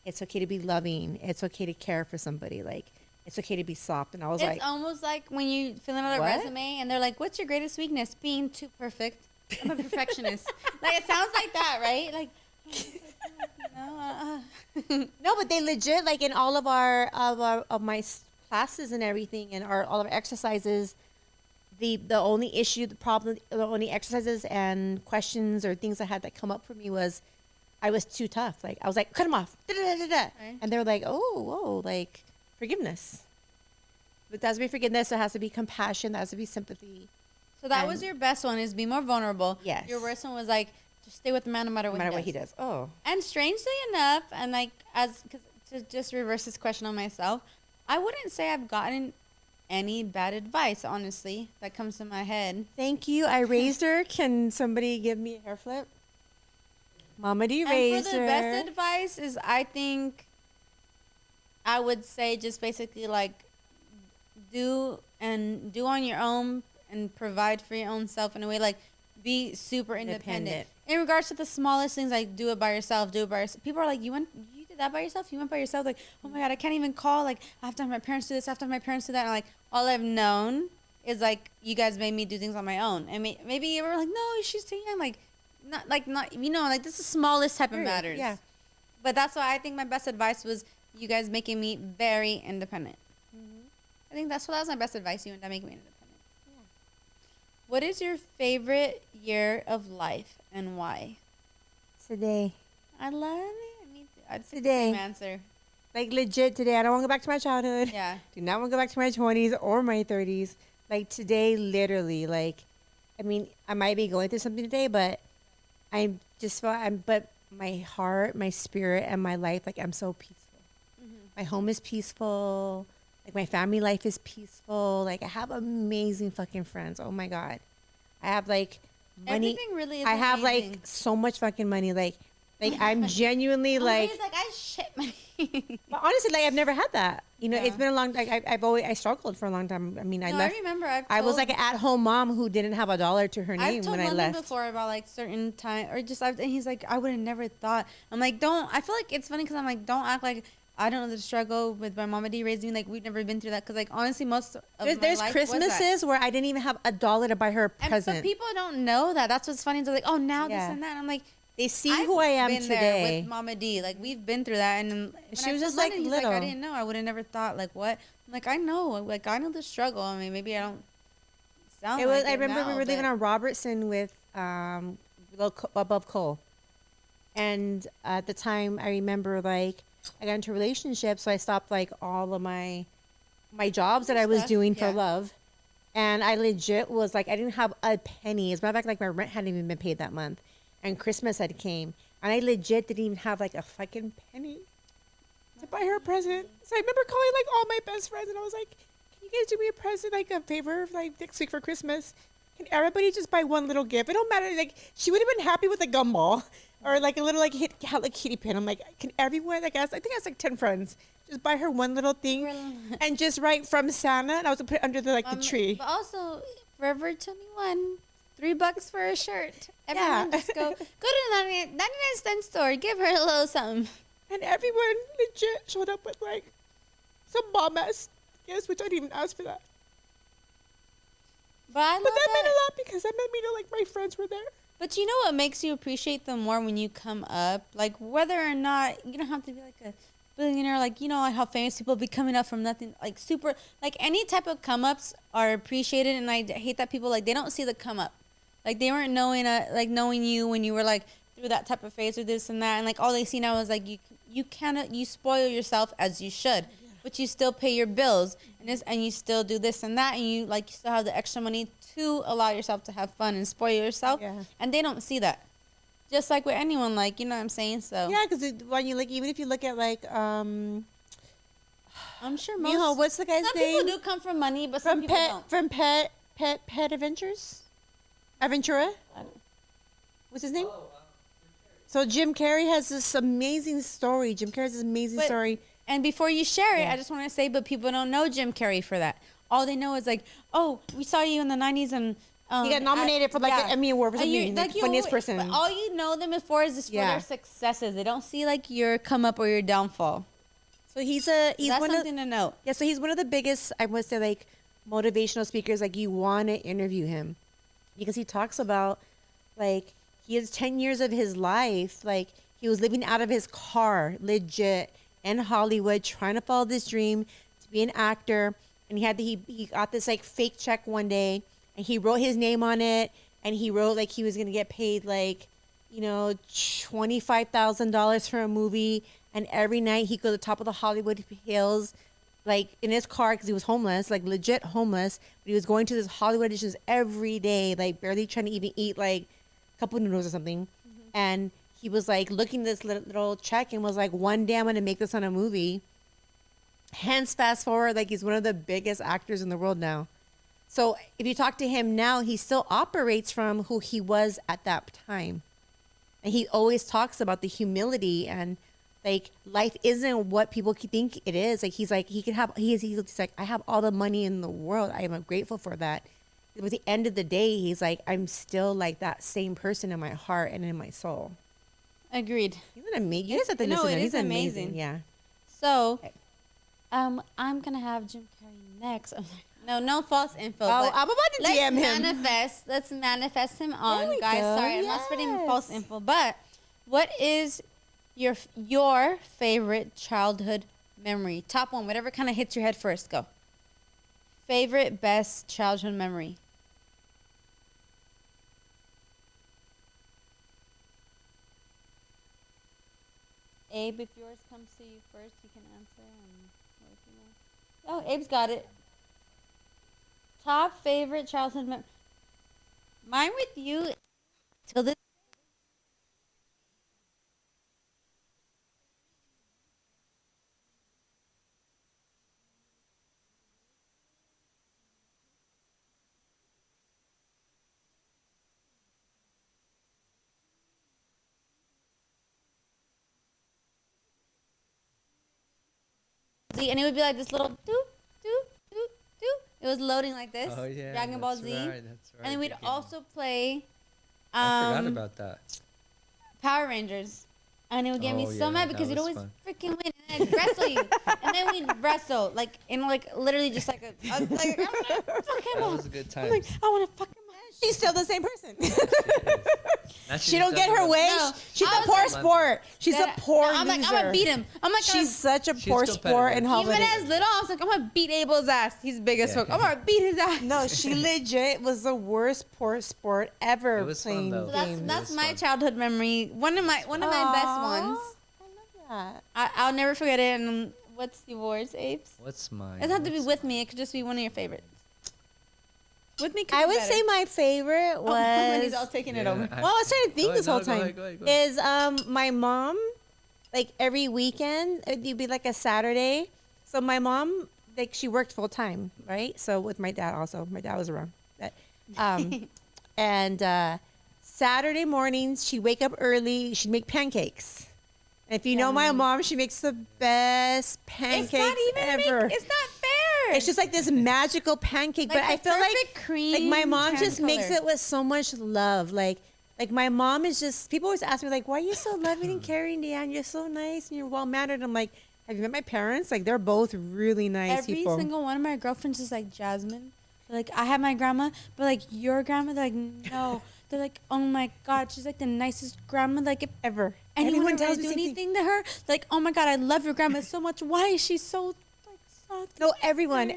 It's okay to be loving. It's okay to care for somebody. Like, it's okay to be soft. And I was It's like, almost like when you fill out a What? resume and they're like, "What's your greatest weakness?" Being too perfect. I'm a perfectionist. Like it sounds like that, right? Like, no, but they legit, like in all of my classes and everything and all of our exercises, the only issue, the only exercises and questions or things I had that come up for me was I was too tough. Like I was like, cut them off. Right. And they were like, whoa, like forgiveness. But that has to be forgiveness. There has to be compassion. There has to be sympathy. So that And- was your best one, is be more vulnerable. Yes. Your worst one was like, just stay with the man no matter No what matter he what he does. does. Oh. And strangely enough, and like cause to just reverse this question on myself, I wouldn't say I've gotten any bad advice, honestly, that comes to my head. Thank you. I raised her. Can somebody give me a hair flip? Mama D And raised for the her. best advice is, I think, I would say just basically like do on your own and provide for your own self in a way, like be super independent. In regards to the smallest things, like do it by yourself. People are like, you did that by yourself? You went by yourself? Like, oh my God, I can't even call. Like, I have to have my parents do this. I have to have my parents do that. And like, all I've known is like, you guys made me do things on my own. And maybe you were like, no, she's too young. Like, not, like this is the smallest type of matters. Yeah. But that's why I think my best advice was you guys making me very independent. I think that was my best advice. You and that making me independent. Yeah. What is your favorite year of life and why? Today. I love it. Me too. I'd say the Today. same answer. Like legit today. I don't want to go back to my childhood. Yeah. Do not want to go back to my 20s or my 30s. Like today, literally, like, I mean, I might be going through something today, but but my heart, my spirit, and my life, like I'm so peaceful. My home is peaceful. Like my family life is peaceful. Like I have amazing fucking friends. Oh my God. I have like money. Everything really is I have amazing. like so much fucking money. Like I'm genuinely like, He's like, I shit money. but honestly, like I've never had that. You know, Yeah. it's been a long. Like I struggled for a long time. I mean, I No, left. I remember. I was like an at-home mom who didn't have a dollar to her I've name told when I London left. before about like certain time or just and he's like, I would have never thought. I'm like, don't. I feel like it's funny because I'm like, don't act like I don't know the struggle with my mama D raising me. Like we've never been through that because like honestly, most of There's my life was that. Christmases where I didn't even have a dollar to buy her a And, present. but people don't know that. That's what's funny. They're like, oh, now Yeah. this and that. And I'm like, They see who I am been today. there with Mama D. Like we've been through that. And then when She I was told just, like, London, he's little. like, I didn't know. I would have never thought. Like what? I'm like, I know. Like I know the struggle. I mean, maybe I don't sound. It was. like I remember now, we were living but- on Robertson with above Cole, and at the time I remember like I got into a relationship, so I stopped like all of my jobs that I was Stuff, doing for yeah. love, and I legit was like I didn't have a penny. As a matter of fact, like my rent hadn't even been paid that month, and Christmas had came, and I legit didn't even have like a fucking penny to buy her a present. So I remember calling like all my best friends, and I was like, "Can you guys do me a present, like a favor, like next week for Christmas? Can everybody just buy one little gift? It don't matter. Like she would have been happy with a gumball or like a little like kitty pin. I'm like, can everyone? Like I think I was like 10 friends. Just buy her one little thing and just write from Santa, and I was gonna put it under the tree. But also, Forever 21, $3 for a shirt. Everyone Yeah. just go to the 99-cent store. Give her a little something. And everyone legit showed up with like some bomb ass gifts, which I didn't even ask for that. But I love But that that. meant a lot because that made me know like my friends were there. But you know what makes you appreciate them more when you come up? Like, whether or not, you don't have to be like a billionaire. Like, you know, like how famous people be coming up from nothing. Like, super, like any type of come ups are appreciated. And I hate that people, like, they don't see the come up. Like, they weren't knowing you when you were like through that type of phase or this and that. And like, all they see now is like, you spoil yourself as you should. But you still pay your bills and you still do this and that, and you still have the extra money to allow yourself to have fun and spoil yourself. Yeah. And they don't see that. Just like with anyone, like, you know what I'm saying? So Yeah, because when you like, even if you look at like I'm sure most Mijo, what's the guy's some name? people do come from money, but some From people don't. Pet Adventures, Aventura. What's his name? So Jim Carrey has this amazing story. Jim Carrey has this amazing But- story. And before you share it, Yeah. I just want to say, but people don't know Jim Carrey for that. All they know is like, oh, we saw you in the 90s and He got nominated for like an Emmy Award for something. Like, funniest person. But all you know them for is just for Yeah. their successes. They don't see like your come up or your downfall. So he's That's one of something to note. yeah. So he's one of the biggest, I would say, like motivational speakers. Like you want to interview him because he talks about like he has 10 years of his life. Like he was living out of his car, legit in Hollywood, trying to follow this dream to be an actor. And he got this like fake check one day, and he wrote his name on it, and he wrote like he was gonna get paid like, you know, $25,000 for a movie. And every night he'd go to the top of the Hollywood Hills, like in his car because he was homeless, like legit homeless. But he was going to this Hollywood auditions every day, like barely trying to even eat like a couple noodles or something. And he was like looking at this little check and was like, one day I'm gonna make this on a movie. Hence, fast forward, like he's one of the biggest actors in the world now. So if you talk to him now, he still operates from who he was at that time. And he always talks about the humility and like life isn't what people think it is. Like he's like, he's like, I have all the money in the world. I am grateful for that. But at the end of the day, he's like, I'm still like that same person in my heart and in my soul. Agreed. He's an amazing. You guys have to No, listen to it him. is He's amazing. amazing. Yeah. So, I'm gonna have Jim Carrey next. I'm like, no false info. Oh, but I'm about to DM him. Let's manifest him on, we guys. go, Sorry, I'm not spreading false yes. info. But what is your favorite childhood memory? Top one, whatever kind of hits your head first. Go. Favorite, best childhood memory. Abe, if yours comes to you first, you can answer. And what if you know? Oh, Abe's got it. Top favorite childhood memory. Mine with you till this. Z, and it would be like this little doop, doop, doop, doop. It was loading like this. Oh yeah, Dragon Ball Z. Right, that's right. And then we'd also play I forgot about that. Power Rangers. And it would get me so mad because you'd always fun. freaking win and I'd wrestle you. And then we'd wrestle, like, in, like, literally just like I was like, I want to fuck him That up. was a good time. I'm like, I want to fuck him up. She's still the same person. Now She don't get her way. No, She's I a was poor like- sport. She's a poor I'm like, loser. I'm gonna beat him. I'm like, She's such a poor sport competitive. in even holiday. as little, I was like, I'm gonna beat Abel's ass. He's big as fuck. I'm gonna beat his ass. No, she legit was the worst poor sport ever It was fun, playing though. games. That's It was my fun. childhood memory. One of my best ones. I love that. I'll never forget it. And what's yours, Apes? What's mine? It doesn't have to be with me. It could just be one of your favorites. With me, could I be would better. say my favorite when he's all was. taking it Yeah, over. Well, I was trying to think Go this ahead, whole no, time. go ahead. Is my mom, like every weekend, it'd be like a Saturday. So my mom, like she worked full time, right? So with my dad also. My dad was around. But, and Saturday mornings, she'd wake up early. She'd make pancakes. And if you know my mom, she makes the best pancakes It's not even ever. it's not fair. It's just like this magical pancake, Like but I the feel like perfect cream my mom tan just makes color. it with so much love. Like my mom is just. People always ask me like, "Why are you so loving and caring, Deanne? You're so nice and you're well mannered." I'm like, "Have you met my parents? Like they're both really nice Every people." single one of my girlfriends is like Jasmine. They're like, I have my grandma, but like your grandma, they're like, no. They're like, oh my God, she's like the nicest grandma like if ever. Everyone Anyone tells tells me do the same anything to her, like, oh my God, I love your grandma so much. Why is she so like soft? No, everyone's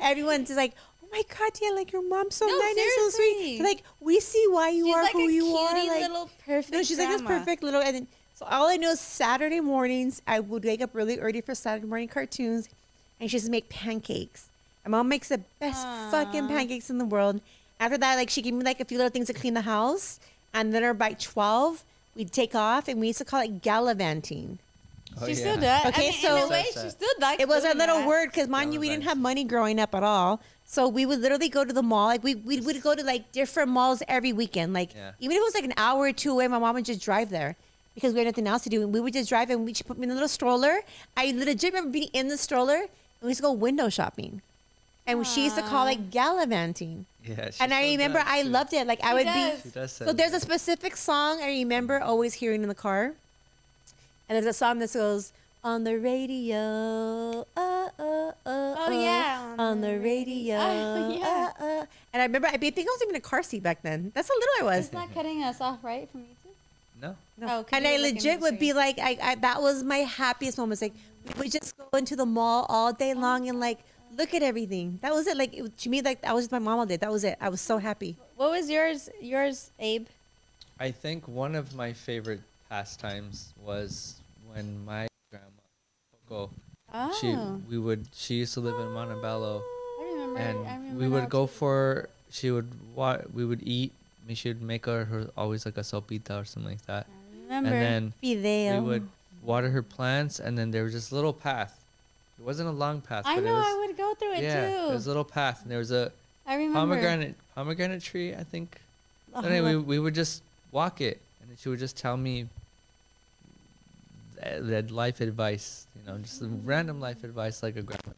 just like, "Oh my God, yeah, like your mom's so No, nice and so sweet." seriously. They're like, we see why you She's are like who a you cutie are. Like, little perfect. no, she's like this grandma. perfect little. And then, so all I know is Saturday mornings, I would wake up really early for Saturday morning cartoons, and she just make pancakes. My mom makes the best fucking pancakes in the world. After that, like she gave me like a few little things to clean the house, and then by 12, we'd take off, and we used to call it gallivanting. Oh, She yeah. still does. Okay, I mean, so- in a way, she still likes It was our doing little that. word because, mind you, we didn't have money growing up at all. So we would literally go to the mall. Like we would go to like different malls every weekend. Like even if it was like an hour or two away, my mom would just drive there because we had nothing else to do. And we would just drive and she put me in a little stroller. I legit remember being in the stroller and we used to go window shopping. And she used to call it gallivanting. Yeah. And I remember I loved it. Like I would does. She does say so there's a that. specific song I remember always hearing in the car. And there's a song that goes, "On the radio, Oh, yeah. on the radio." Oh, yeah. And I remember, I think I was even in a car seat back then. That's how little I was. It's not cutting us off, right, from YouTube? No. Oh, 'cause And you I were looking legit at the would be screen. like, I that was my happiest moments. Like we would just go into the mall all day long and like look at everything. That was it. Like to me, like I was with my mom all day. That was it. I was so happy. What was yours, Abe? I think one of my favorite pastimes was when my grandma, Coco, Oh. she used to live in Montebello, I remember. and we would go for, we would eat. I mean, she would make her always like a sopita or something like that. Remember. And then Video. we would water her plants, and then there was this little path. It wasn't a long path, I but know. it was, I would go through it yeah, too. it was a little path, and there was a I remember. pomegranate tree, I think. Oh, Anyway, we would just walk it, and then she would just tell me that life advice, just random life advice like a grandma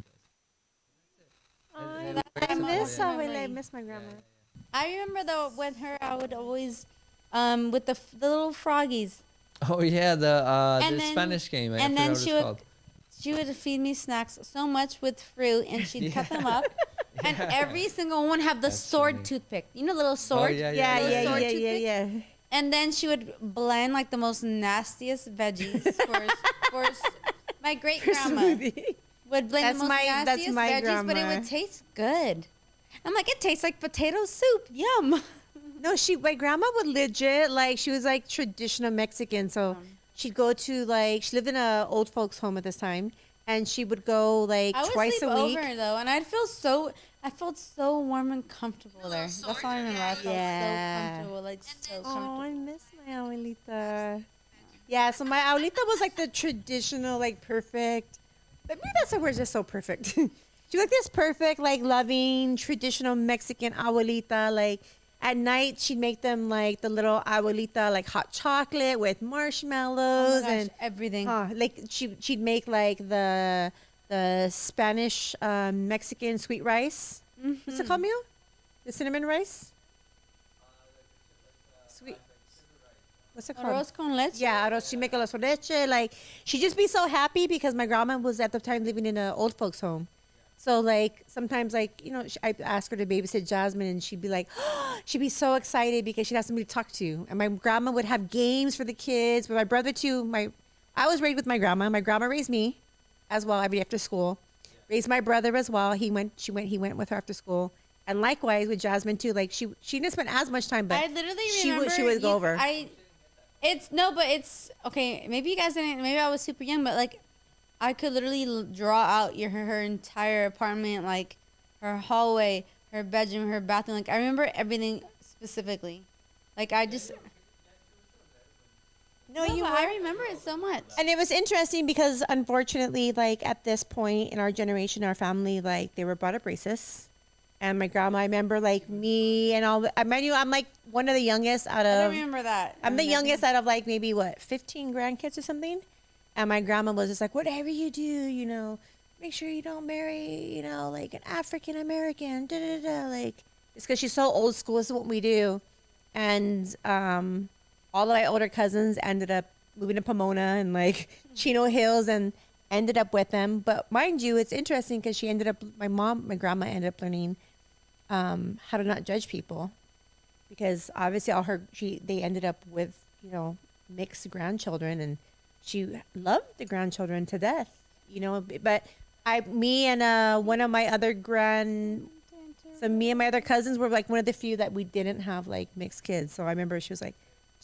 does. I miss Yeah. I miss my grandma. I remember though with her, I would always, with the little froggies, Oh yeah, the And then- Spanish game. I and forgot then what she it's would called. she would feed me snacks so much with fruit, and she'd cut them up, and every single one have the That's sword funny. toothpick. You know, the little sword. yeah, Yeah, Little yeah, sword yeah, toothpick? yeah. And then she would blend like the most nastiest veggies for my great grandma Smoothie. would blend That's the most my- that's nastiest my veggies, but it grandma. would taste good. I'm like, it tastes like potato soup. Yum. No, my grandma would legit, like, she was like traditional Mexican. So she'd go to, like, she lived in a old folks home at this time. And she would go, like, I would twice sleep a week. over though, and I felt so warm and comfortable there. That's all I remember. I felt Yeah. so comfortable, like so Oh, comfortable. I miss my abuelita. Yeah, so my abuelita was like the traditional, like perfect. Maybe that's why we're just so perfect. She was like this perfect, like loving, traditional Mexican abuelita. Like at night, she'd make them like the little abuelita, like hot chocolate with Oh my marshmallows gosh, and everything. like she'd make like the the Spanish Mexican sweet rice. What's it called, Mio? The cinnamon rice. Sweet. What's it called? Arroz con leche. Yeah, arroz. She make arroz con leche. Like she just be so happy because my grandma was at the time living in an old folks home. So like sometimes like I ask her to babysit Jasmine and she'd be like, she'd be so excited because she'd have somebody to talk to. And my grandma would have games for the kids. But my brother too. I was raised with my grandma. My grandma raised me as well every day after school. Raised my brother as well. He went with her after school. And likewise with Jasmine too. Like she didn't spend as much time, but I literally remember she would go over. It's okay. Maybe you guys didn't. Maybe I was super young, but like, I could literally draw out her entire apartment, like her hallway, her bedroom, her bathroom. Like I remember everything specifically. Like I just. No, you were. I remember it so much. And it was interesting because unfortunately, like at this point in our generation, our family, like they were brought up racist. And my grandma, I remember like me and all. I mean, I'm like one of the youngest out of. I remember that. I'm the youngest out of like maybe 15 grandkids or something. And my grandma was just like, whatever you do, make sure you don't marry, like an African American. Da da da. Like it's because she's so old school. This is what we do. And all of my older cousins ended up moving to Pomona and like Chino Hills and ended up with them. But mind you, it's interesting because my grandma ended up learning how to not judge people, because obviously they ended up with mixed grandchildren, and she loved the grandchildren to death, but me and one of my other me and my other cousins were like one of the few that we didn't have like mixed kids. So I remember she was like,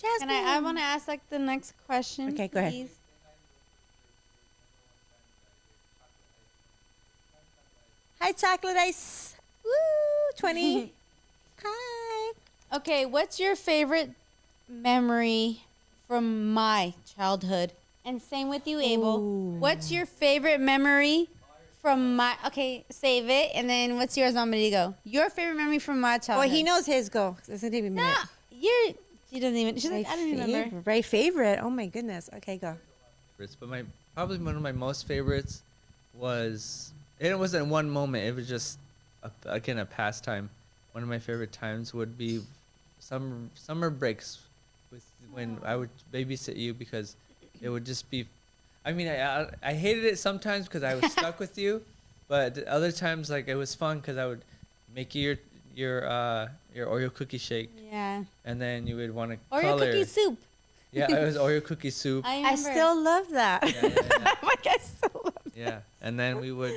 Jasmine. I want to ask like the next question. Okay, go ahead. Hi, chocolate ice. Woo, 20. Hi. Okay, what's your favorite memory from my childhood? And same with you, Abel. Ooh. What's your favorite memory from my... Okay, save it. And then what's yours, Mama Digo? Your favorite memory from my childhood. Well, he knows his. Go. It's not even a minute. She doesn't even... She's like, I don't remember. My favorite. Oh, my goodness. Okay, go. But probably one of my most favorites was... It wasn't one moment. It was just, a pastime. One of my favorite times would be summer breaks when I would babysit you, because it would just be... I mean, I hated it sometimes because I was stuck with you, but other times, like, it was fun because I would make you your Oreo cookie shake. Yeah. And then you would want to Oreo color. cookie soup. Yeah, it was Oreo cookie soup. I still love that. Yeah. Like, I still love that. Yeah, and then we would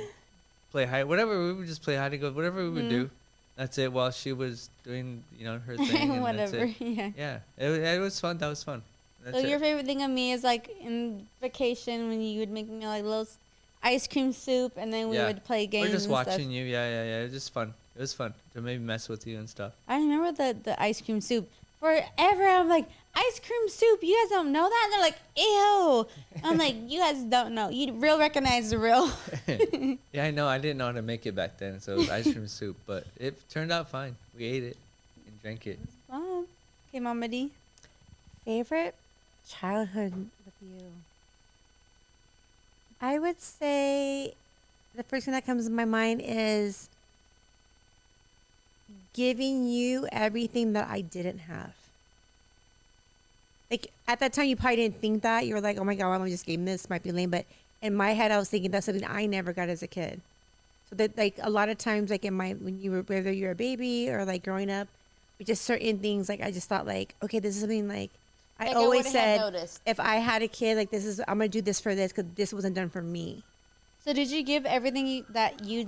play we would just play hide and go, whatever we would do. That's it, while she was doing, her thing. And Whatever, that's it. yeah. Yeah, it was fun. That was fun. That's So it. your favorite thing of me is like in vacation when you would make me like little ice cream soup, and then we would play games. We're just and watching stuff. you. Yeah. It was just fun. It was fun to maybe mess with you and stuff. I remember the ice cream soup. Forever, I'm like, ice cream soup. You guys don't know that? And they're like, ew. I'm like, you guys don't know. You real recognize the real. Yeah, I know. I didn't know how to make it back then, so it was ice cream soup, but it turned out fine. We ate it and drank it. Mom. Okay, Mama D. Favorite childhood with you? I would say the first thing that comes to my mind is giving you everything that I didn't have. Like at that time, you probably didn't think that. You were like, "Oh my God, I just gave him this. Might be lame." But in my head, I was thinking that's something I never got as a kid. So that like a lot of times, like whether you're a baby or like growing up, with just certain things, like I just thought like, okay, this is something like I always said, if I had a kid, like I'm gonna do this for this because this wasn't done for me. So did you give everything that you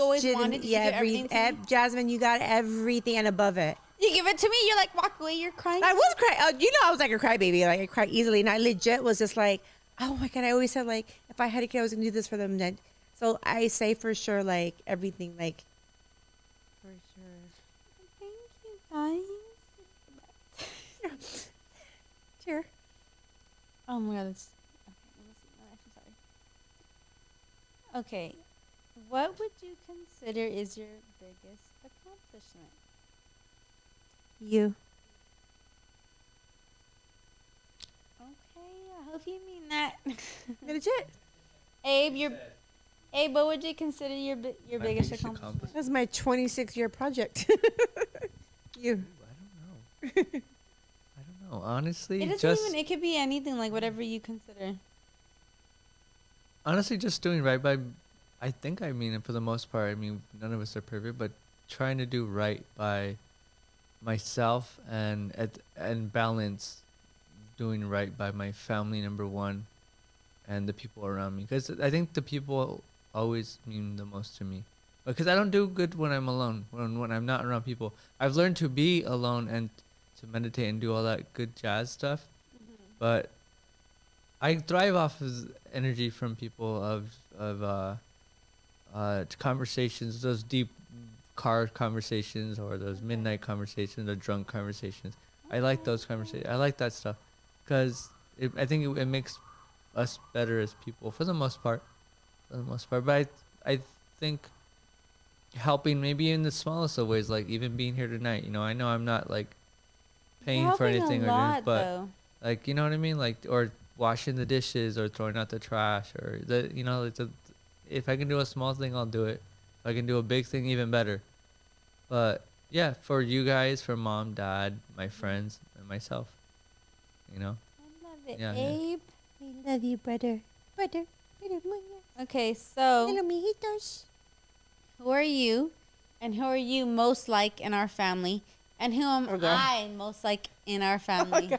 always wanted? Did you give everything to me? Jasmine, you got everything and above it. You give it to me. You're like, walk away. You're crying. I was crying. I was like a crybaby. Like I cry easily, and I legit was just like, oh my God. I always said like, if I had a kid, I was gonna do this for them. Then, so I say for sure, like everything, like for sure. Thank you, guys. Cheer. Oh my God. That's okay. What would you consider is your biggest accomplishment? You. Okay, I hope you mean that. Legit. Abe, Hey, what would you consider your My biggest accomplishment? That's my 26-year project. You. I don't know. I don't know. Honestly, It doesn't just even. It could be anything, like whatever you consider. honestly just doing right by. I think I mean, for the most part, I mean, none of us are perfect, but trying to do right by myself and balance doing right by my family, number one, and the people around me, because I think the people always mean the most to me, because I don't do good when I'm alone, when I'm not around people. I've learned to be alone and to meditate and do all that good jazz stuff, but I thrive off of energy from people of conversations, those deep car conversations or those midnight conversations or drunk conversations. I like those conversations. I like that stuff because I think it makes us better as people for the most part. For the most part, but I think helping maybe in the smallest of ways, like even being here tonight. You know, I know I'm not like paying for Helping anything a or lot, anything, but though. like, you know what I mean, like, or washing the dishes or throwing out the trash or the, you know, if I can do a small thing, I'll do it. If I can do a big thing, even better. But yeah, for you guys, for mom, dad, my friends, and myself, you know. I love it, Yeah, yeah. Abe. I love you, brother. Brother. Okay, so Little mijitos. who are you, and who are you most like in our family, and who am Oh, God. I most like in our family?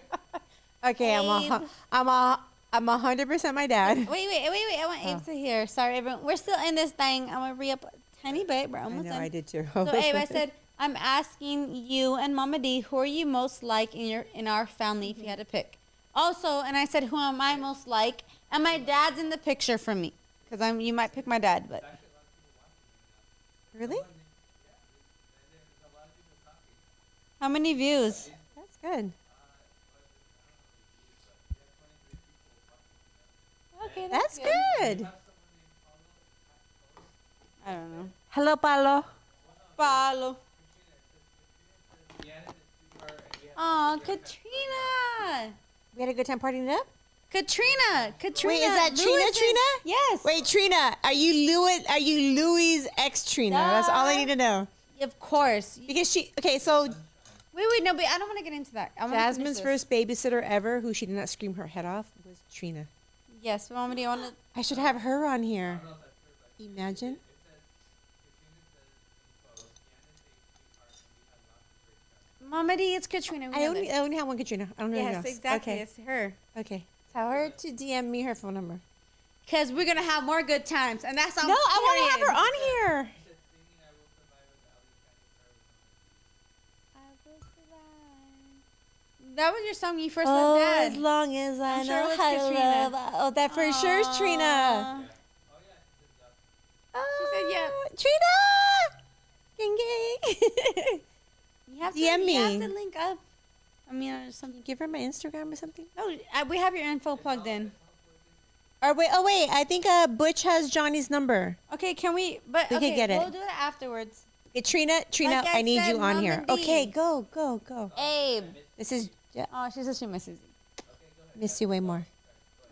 Okay, Abe. I'm 100% my dad. Wait. I want Abe to hear. Sorry, everyone. We're still in this thing. I'm gonna re-up a tiny bit. We're I almost know, done. I did too. So Abe, I said I'm asking you and Mama D, who are you most like in our family if you had to pick? Also, and I said, who am I most like? And my dad's in the picture for me, because you might pick my dad, but Really? how many views? That's good. Okay, That's good. I don't know. Hello, Palo. Palo. Oh, Katrina. We had a good time partying it up? Katrina. Wait, is that Trina? Louis's- Trina? Yes. Wait, Trina, are you Louis' ex Trina? That's all I need to know. Of course. Because so Wait, no, but I don't want to get into that. I wanna finish Jasmine's this. first babysitter ever who she did not scream her head off was Trina. Yes, Mama, do you want to? I should have her on here. Imagine. Mama D, it's Katrina. We I know only, this. I only have one Katrina. I don't know anyone Yes, else. exactly. Okay. It's her. Okay. Tell her to DM me her phone number. Because we're going to have more good times. And that's on No, I want to period. have her on here. I will survive. That was your song you first Oh, loved Dad. as long as I I'm sure it know was how to Katrina. love. Oh, that for sure is Trina. She said, yeah. Trina! Gang, gang. You have to, DM You have me. to link up. I mean, or something. Give her my Instagram or something. No, we have your info plugged in. Or wait, I think Butch has Johnny's number. Okay, can we? But We could okay, get it. we'll do it afterwards. Okay, Trina, Like I I need said, you on Mama here. D. Okay, go. Abe. This is Oh, she says she misses you. miss you way more.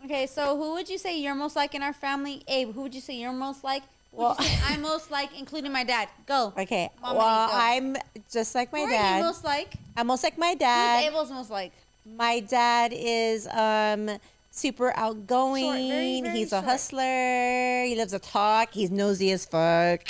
Okay, so who would you say you're most like in our family? Abe, who would you say you're most like? Who Well- would you say I'm most like, including my dad? Go. Okay, Mama well, D, go. I'm just like my Who are dad. you most like? I'm most like my Who's dad. Abel's most like? My dad is super outgoing. Short, very, very He's a short. hustler. He loves to talk. He's nosy as fuck.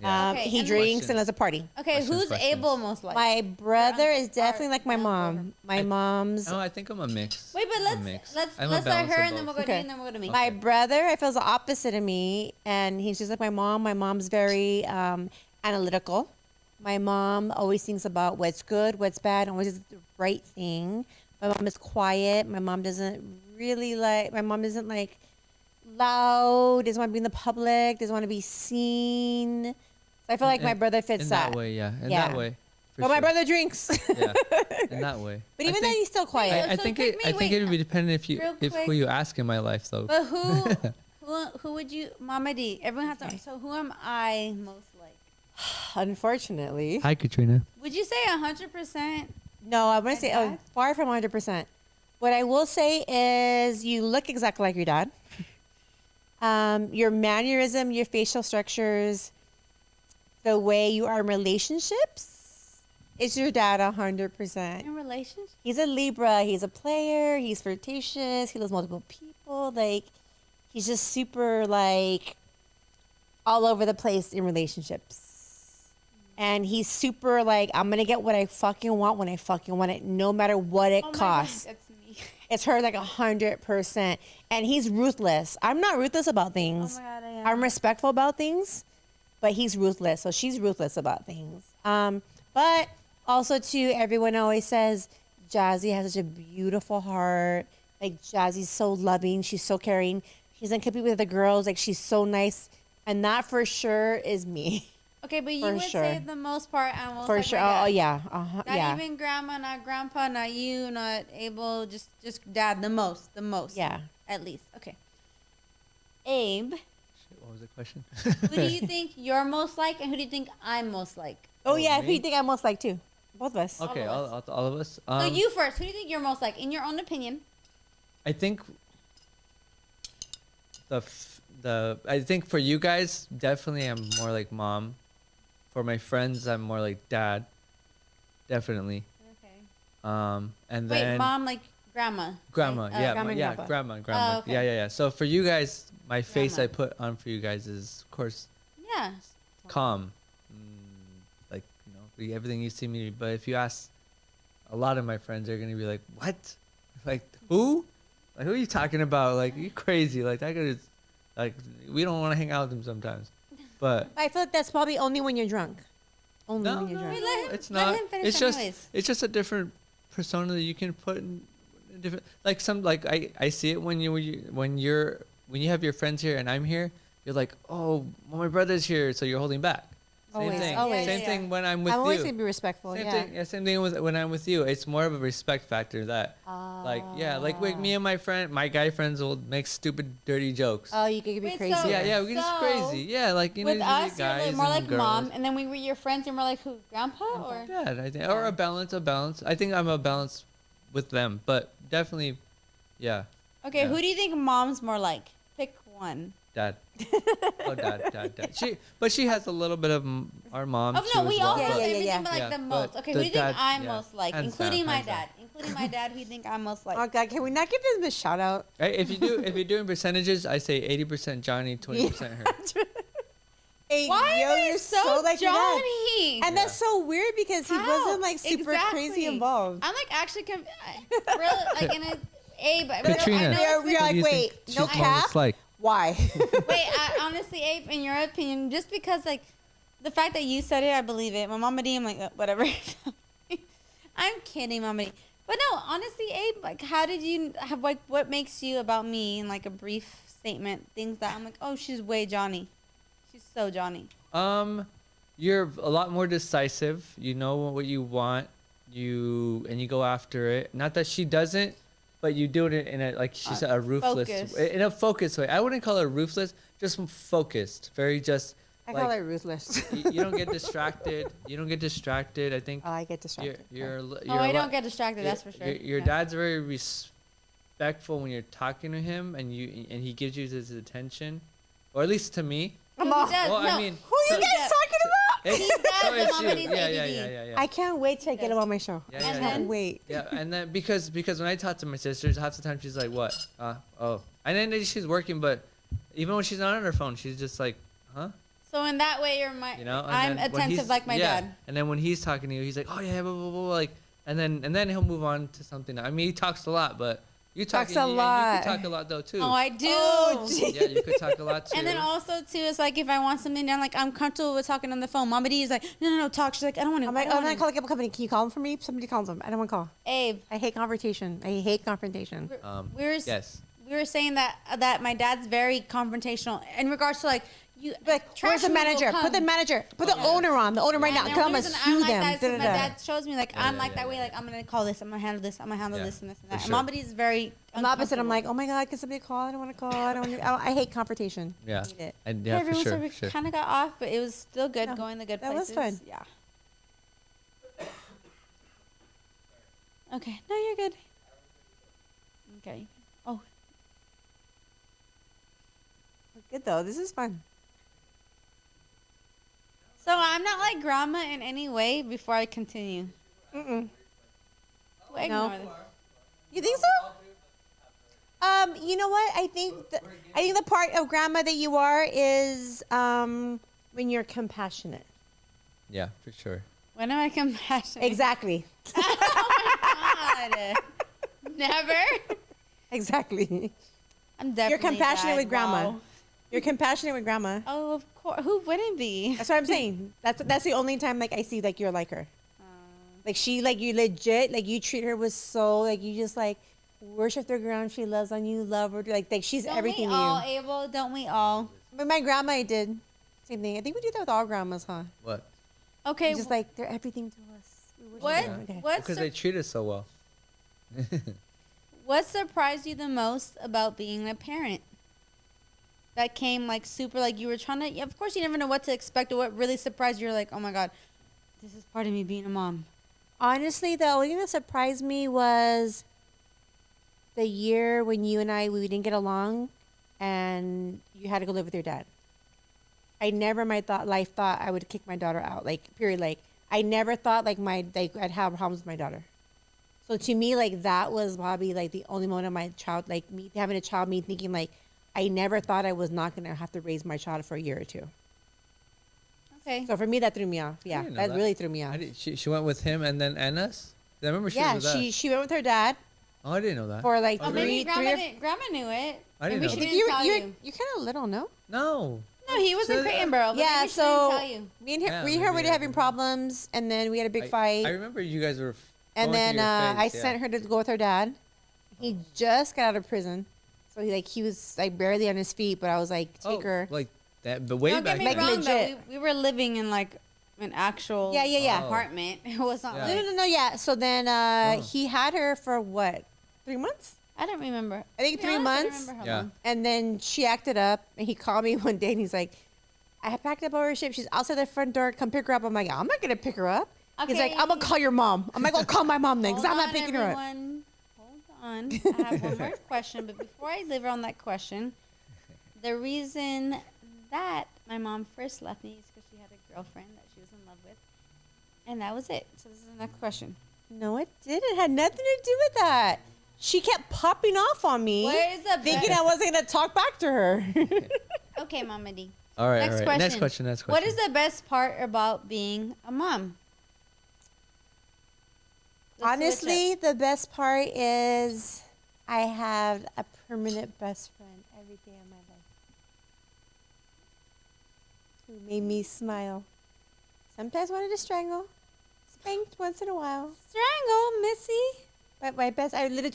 Yeah. Okay, He and drinks Questions. and loves a party. Okay, who's Questions. Abel most like? My brother is definitely like my Or- mom. My mom's. No, I think I'm a mix. Wait, but I'm a mix. let's I'm a let balance her of and then we'll both. go to you Okay. and then we'll go to me. My brother, I feel, is the opposite of me, and he's just like my mom. My mom's very analytical. My mom always thinks about what's good, what's bad, and always does the right thing. My mom is quiet. My mom doesn't like loud, doesn't want to be in the public, doesn't want to be seen. So I feel like my brother fits in that. that way, yeah. In Yeah. that way. for But my sure. brother drinks. Yeah. In that way. But I even then, think- he's still quiet. I So think pick it. me, I think wait, it would be dependent real if quick. who you ask in my life though. But who would you, Mama D? Everyone has to. So who am I most like? Unfortunately. Hi, Katrina. Would you say 100%? No, I want to say dad? far from 100%. What I will say is you look exactly like your dad. Your mannerism, your facial structures, the way you are in relationships is your dad 100%. In relationships? He's a Libra. He's a player. He's flirtatious. He loves multiple people. Like, he's just super, like, all over the place in relationships. And he's super, like, I'm going to get what I fucking want when I fucking want it, no matter what it costs. God, that's me. It's her, like, 100%. And he's ruthless. I'm not ruthless about things. Oh my God, I am. I'm respectful about things, but he's ruthless. So she's ruthless about things. But also, too, everyone always says Jazzy has such a beautiful heart. Like, Jazzy's so loving. She's so caring. She doesn't compete with the girls. Like, she's so nice. And that for sure is me. Okay, but you For would sure. say the most part almost For like sure. my dad. Oh, yeah. Not Yeah. even grandma, not grandpa, not you, not Abel, just dad, the most. Yeah. At least. Okay. Abe, Shit, what was the question? who do you think you're most like and who do you think I'm most like? Oh, Oh, yeah. Who do me? you think I'm most like, too? Both of us. Okay, All of all of us. So you first. Who do you think you're most like, in your own opinion? I think I think for you guys, definitely I'm more like mom. For my friends, I'm more like dad. Definitely. Okay. And Wait, then mom, like grandma. grandma, Like, yeah, grandma and grandpa. grandma. Oh, okay. Yeah. So for you guys, my face Grandma. I put on for you guys is of course Yeah. calm. Like, everything you see me. But if you ask a lot of my friends, they're gonna be like, "What? Like who? Like who are you talking about? Like you crazy? Like that guy is like we don't want to hang out with him sometimes." But I feel like that's probably only when you're drunk. Only no, when you're no, drunk. Wait, let him- it's let not. him finish It's just anyways. it's just a different persona that you can put in different. Like I see it when you have your friends here and I'm here. You're like, oh, well, my brother's here, so you're holding back. Same Always, thing. always. Same Yeah. thing when I'm with I'm you. always going to be respectful. Same Yeah. thing. Yeah, same thing with when I'm with you. It's more of a respect factor that, like with me and my guy friends will make stupid, dirty jokes. Oh, you could be Wait, crazy. so- yeah, we get just So, crazy. Yeah, like With there's us, you're guys like more and like girls. mom, and then we were your friends, and we're like who? Grandpa or? Yeah, I think, or a balance. I think I'm a balance with them, but definitely, yeah, Okay, Yeah. who do you think mom's more like? Pick one. dad. Oh, dad. She has a little bit of our mom Oh too no, as we well. all Yeah, have but- yeah, everything, yeah. but like Yeah, the but most. Okay, the who do you think dad- I'm yeah. most like, Hands including down, my hands down. dad? Including my dad, who do you think I'm most like? Oh, God. Can we not give them a shout out? Hey, if you're doing percentages, I say 80% Johnny, 20% her. Hey, Why yo, are you're you so like your dad. Johnny? And that's so weird because he How? wasn't like super crazy Exactly. involved. I'm like actually really like in a Abe. Katrina. I know Yeah, it's we're been- like, do you wait, think no she's more cap? just like? Why? Wait, honestly, Abe, in your opinion, just because like the fact that you said it, I believe it. My Mama D, I'm like whatever. I'm kidding, Mama D. But no, honestly, Abe, like how did you have like what makes you about me in like a brief statement? Things that I'm like, oh, she's way Johnny. She's so Johnny. You're a lot more decisive. You know what you want. You go after it. Not that she doesn't, but you do it in a like she said, a ruthless Focus. in a focused way. I wouldn't call her ruthless, just focused. Very just I like call it ruthless. you don't get distracted. I think Oh, I get distracted. you're Oh, I don't get distracted. That's for sure. Your Yeah. dad's very respectful when you're talking to him, and he gives you his attention, or at least to me. No, he does. Well, no. I mean, Who are you so- guys talking about? It's, He does, so the it's Mama you. D's Yeah. I can't wait till I get him on my show. Yeah, I yeah, can't yeah. wait. Yeah, and then because when I talk to my sisters, half the time she's like, "What? Oh," and then she's working, but even when she's not on her phone, she's just like, "Huh?" So in that way, you're my. You know. And I'm then when attentive he's- like my yeah, dad. And then when he's talking to you, he's like, "Oh yeah, blah blah blah," like, and then he'll move on to something. I mean, he talks a lot, but you talk Talks a and you lot. can talk a lot though too. Oh, I do. Oh, gee. Yeah, you could talk a lot too. And then also too, it's like if I want something done, like I'm comfortable with talking on the phone. Mama D is like, no, talk. She's like, I don't want to. I'm like, oh, I'm gonna call the cable company. Can you call them for me? Somebody calls them. I don't want to call. Abe, I hate confrontation. we were yes. we were saying that my dad's very confrontational in regards to like you. Like, where's trash the will manager? come. Put the manager. Put the owner on. The owner right now. And Because the I'm gonna reason sue like them. that is 'cause my Da-da-da. dad shows me like I'm like that way. Like I'm gonna call this. I'm gonna handle this. I'm gonna handle Yeah, this and this and for that. sure. And Mama D is very. I'm the opposite. I'm uncomfortable. like, oh my God, can somebody call? I don't want to call. I hate confrontation. Yeah. I hate it. And Hey, yeah, for everyone, sure. so we for sure. kind of got off, but it was still good No, going the good that was places. fun. Yeah. Okay. No, you're good. Okay. Oh, good though. This is fun. So I'm not like grandma in any way before I continue. Mm-mm. We'll ignore this. You think so? You know what? I think the part of grandma that you are is when you're compassionate. Yeah, for sure. When am I compassionate? Exactly. God. Never. Exactly. I'm definitely. You're compassionate that. with grandma. Wow. You're compassionate with grandma. Oh, of course. Who wouldn't be? That's what I'm saying. That's the only time like I see like you're like her. Like she like you legit like you treat her with soul, like you just like worship the ground she loves on you, love her, like she's Don't everything we to all, you. Abel? Don't we all? But my grandma I did same thing. I think we do that with all grandmas, huh? What? Okay. Just like they're everything to us. We worship What? them. Okay. What? Because they treat us so well. What surprised you the most about being a parent? That came like super, like you were trying to. Of course, you never know what to expect or what really surprised you. You're like, oh my god, this is part of me being a mom. Honestly, the only thing that surprised me was the year when you and we didn't get along, and you had to go live with your dad. I never in my life thought I would kick my daughter out. Like period. Like I never thought like I'd have problems with my daughter. So to me, like that was probably like the only moment of my child, like me having a child, me thinking like I never thought I was not gonna have to raise my child for a year or two. Okay. So for me, that threw me off. Yeah, didn't know that that. really threw me off. She went with him and then us? I remember she Yeah, was with us. she went with her dad Oh, I didn't know that. for like Oh, maybe three or grandma knew it. I didn't Maybe know she that. didn't tell you. you're kind of little, no? No. No, he was in So, Creightonboro. But Yeah, maybe she so didn't tell you. me and her, Yeah, we and her maybe were I having didn't. problems, and then we had a big fight. I remember you guys were And going through then your phase, I yeah. sent her to go with her dad. He just got out of prison, so he was like barely on his feet. But I was like, take her. Like that, but way Don't back get me Like then. wrong, legit. though. We were living in like an actual Yeah. apartment. It was not Yeah. like No. Yeah. So then Oh. he had her for what? 3 months? I don't remember. I think To be 3 honest, I don't months. remember how Yeah. long. And then she acted up, and he called me one day, and he's like, I have packed up all her shit. She's outside the front door. Come pick her up. I'm like, I'm not gonna pick her up. He's like, Okay. I'm gonna call your mom. I'm like, I'll call my mom then, because I'm Hold not on, picking her up. everyone. Hold on. I have one more question, but before I deliver on that question, the reason that my mom first left me is because she had a girlfriend that she was in love with, and that was it. So this is the next question. No, it didn't. It had nothing to do with that. She kept popping off on me, What is the thinking best? I wasn't gonna talk back to her. Okay, Mama D. All right, Next all right. question. Next question. Next question. What is the best part about being a mom? Let's switch Honestly, up. the best part is I have a permanent best friend every day of my life who made me smile. Sometimes wanted to strangle, spanked once in a while. Strangle, Missy. But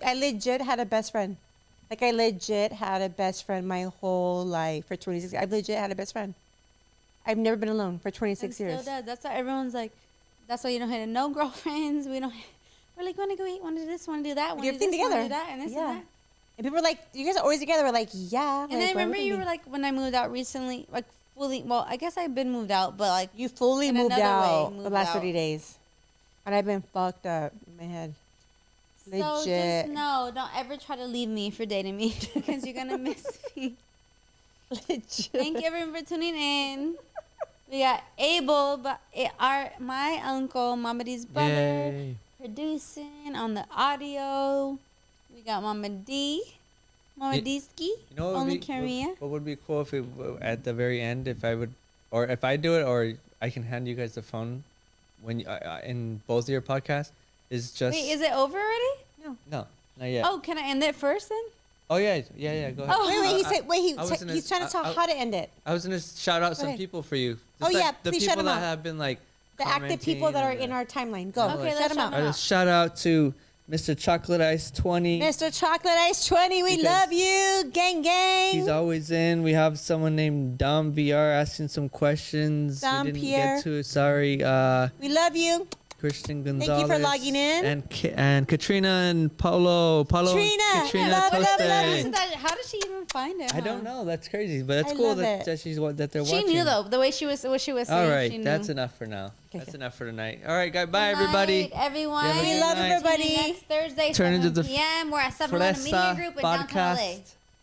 I legit had a best friend. Like I legit had a best friend my whole life for 26 years. I've legit had a best friend. I've never been alone for 26 And years. still does. That's why everyone's like, that's why you don't have no girlfriends. We're like, want to go eat, want to do this, want to do that, want Do to do everything this, want to together. do that, and this Yeah. and that. And people were like, you guys are always together. We're like, yeah. And I remember you were like, when I moved out recently, like fully, well, I guess I've been moved out, but like, you fully in moved another way, out the moved last out. 30 days. And I've been fucked up in my head. so Legit. just know, don't ever try to leave me for dating me because you're going to miss me. Legit. Thank you everyone for tuning in. We got Abel, but my uncle, Mama D's brother, Yay. producing on the audio. We got Mama D, Mama It- D-ski, You know only Korea. what would be cool if it at the very end, if I would, or if I do it, or I can hand you guys the phone when in both of your podcasts, is just Wait, is it over already? no, not yet. Oh, can I end it first then? Oh yeah, go ahead. Oh. He's trying to talk how to end it. I was gonna shout out some ahead. people for you. Oh, Just yeah, the please people shout 'em that out. have been like The active people that are commenting in and- our timeline. Go. Okay, Shut let's them shout out. them I just shout out to Mr. Chocolate Ice 20. Mr. Chocolate Ice 20, we Because love you. Gang, gang. He's always in. We have someone named Dom VR asking some questions. Dom we didn't Pierre. get to it. Sorry. We love you. Christian you for Gonzalez. logging in. And Katrina and Paulo. Trina, Katrina love, love, Toste. love. How did she even find it? I don't know. That's crazy, but that's I cool love that, it. that they're She watching. knew though the way she was what she was saying. All she right, knew. that's enough for now. Okay, That's okay. enough for tonight. All right, guys. Bye, Good everybody. night, everyone. You have a We good love night. everybody. Next Thursday, Turn into 7 the p.m. We're at 7-Eleven Media Fresa Group in downtown LA. podcast.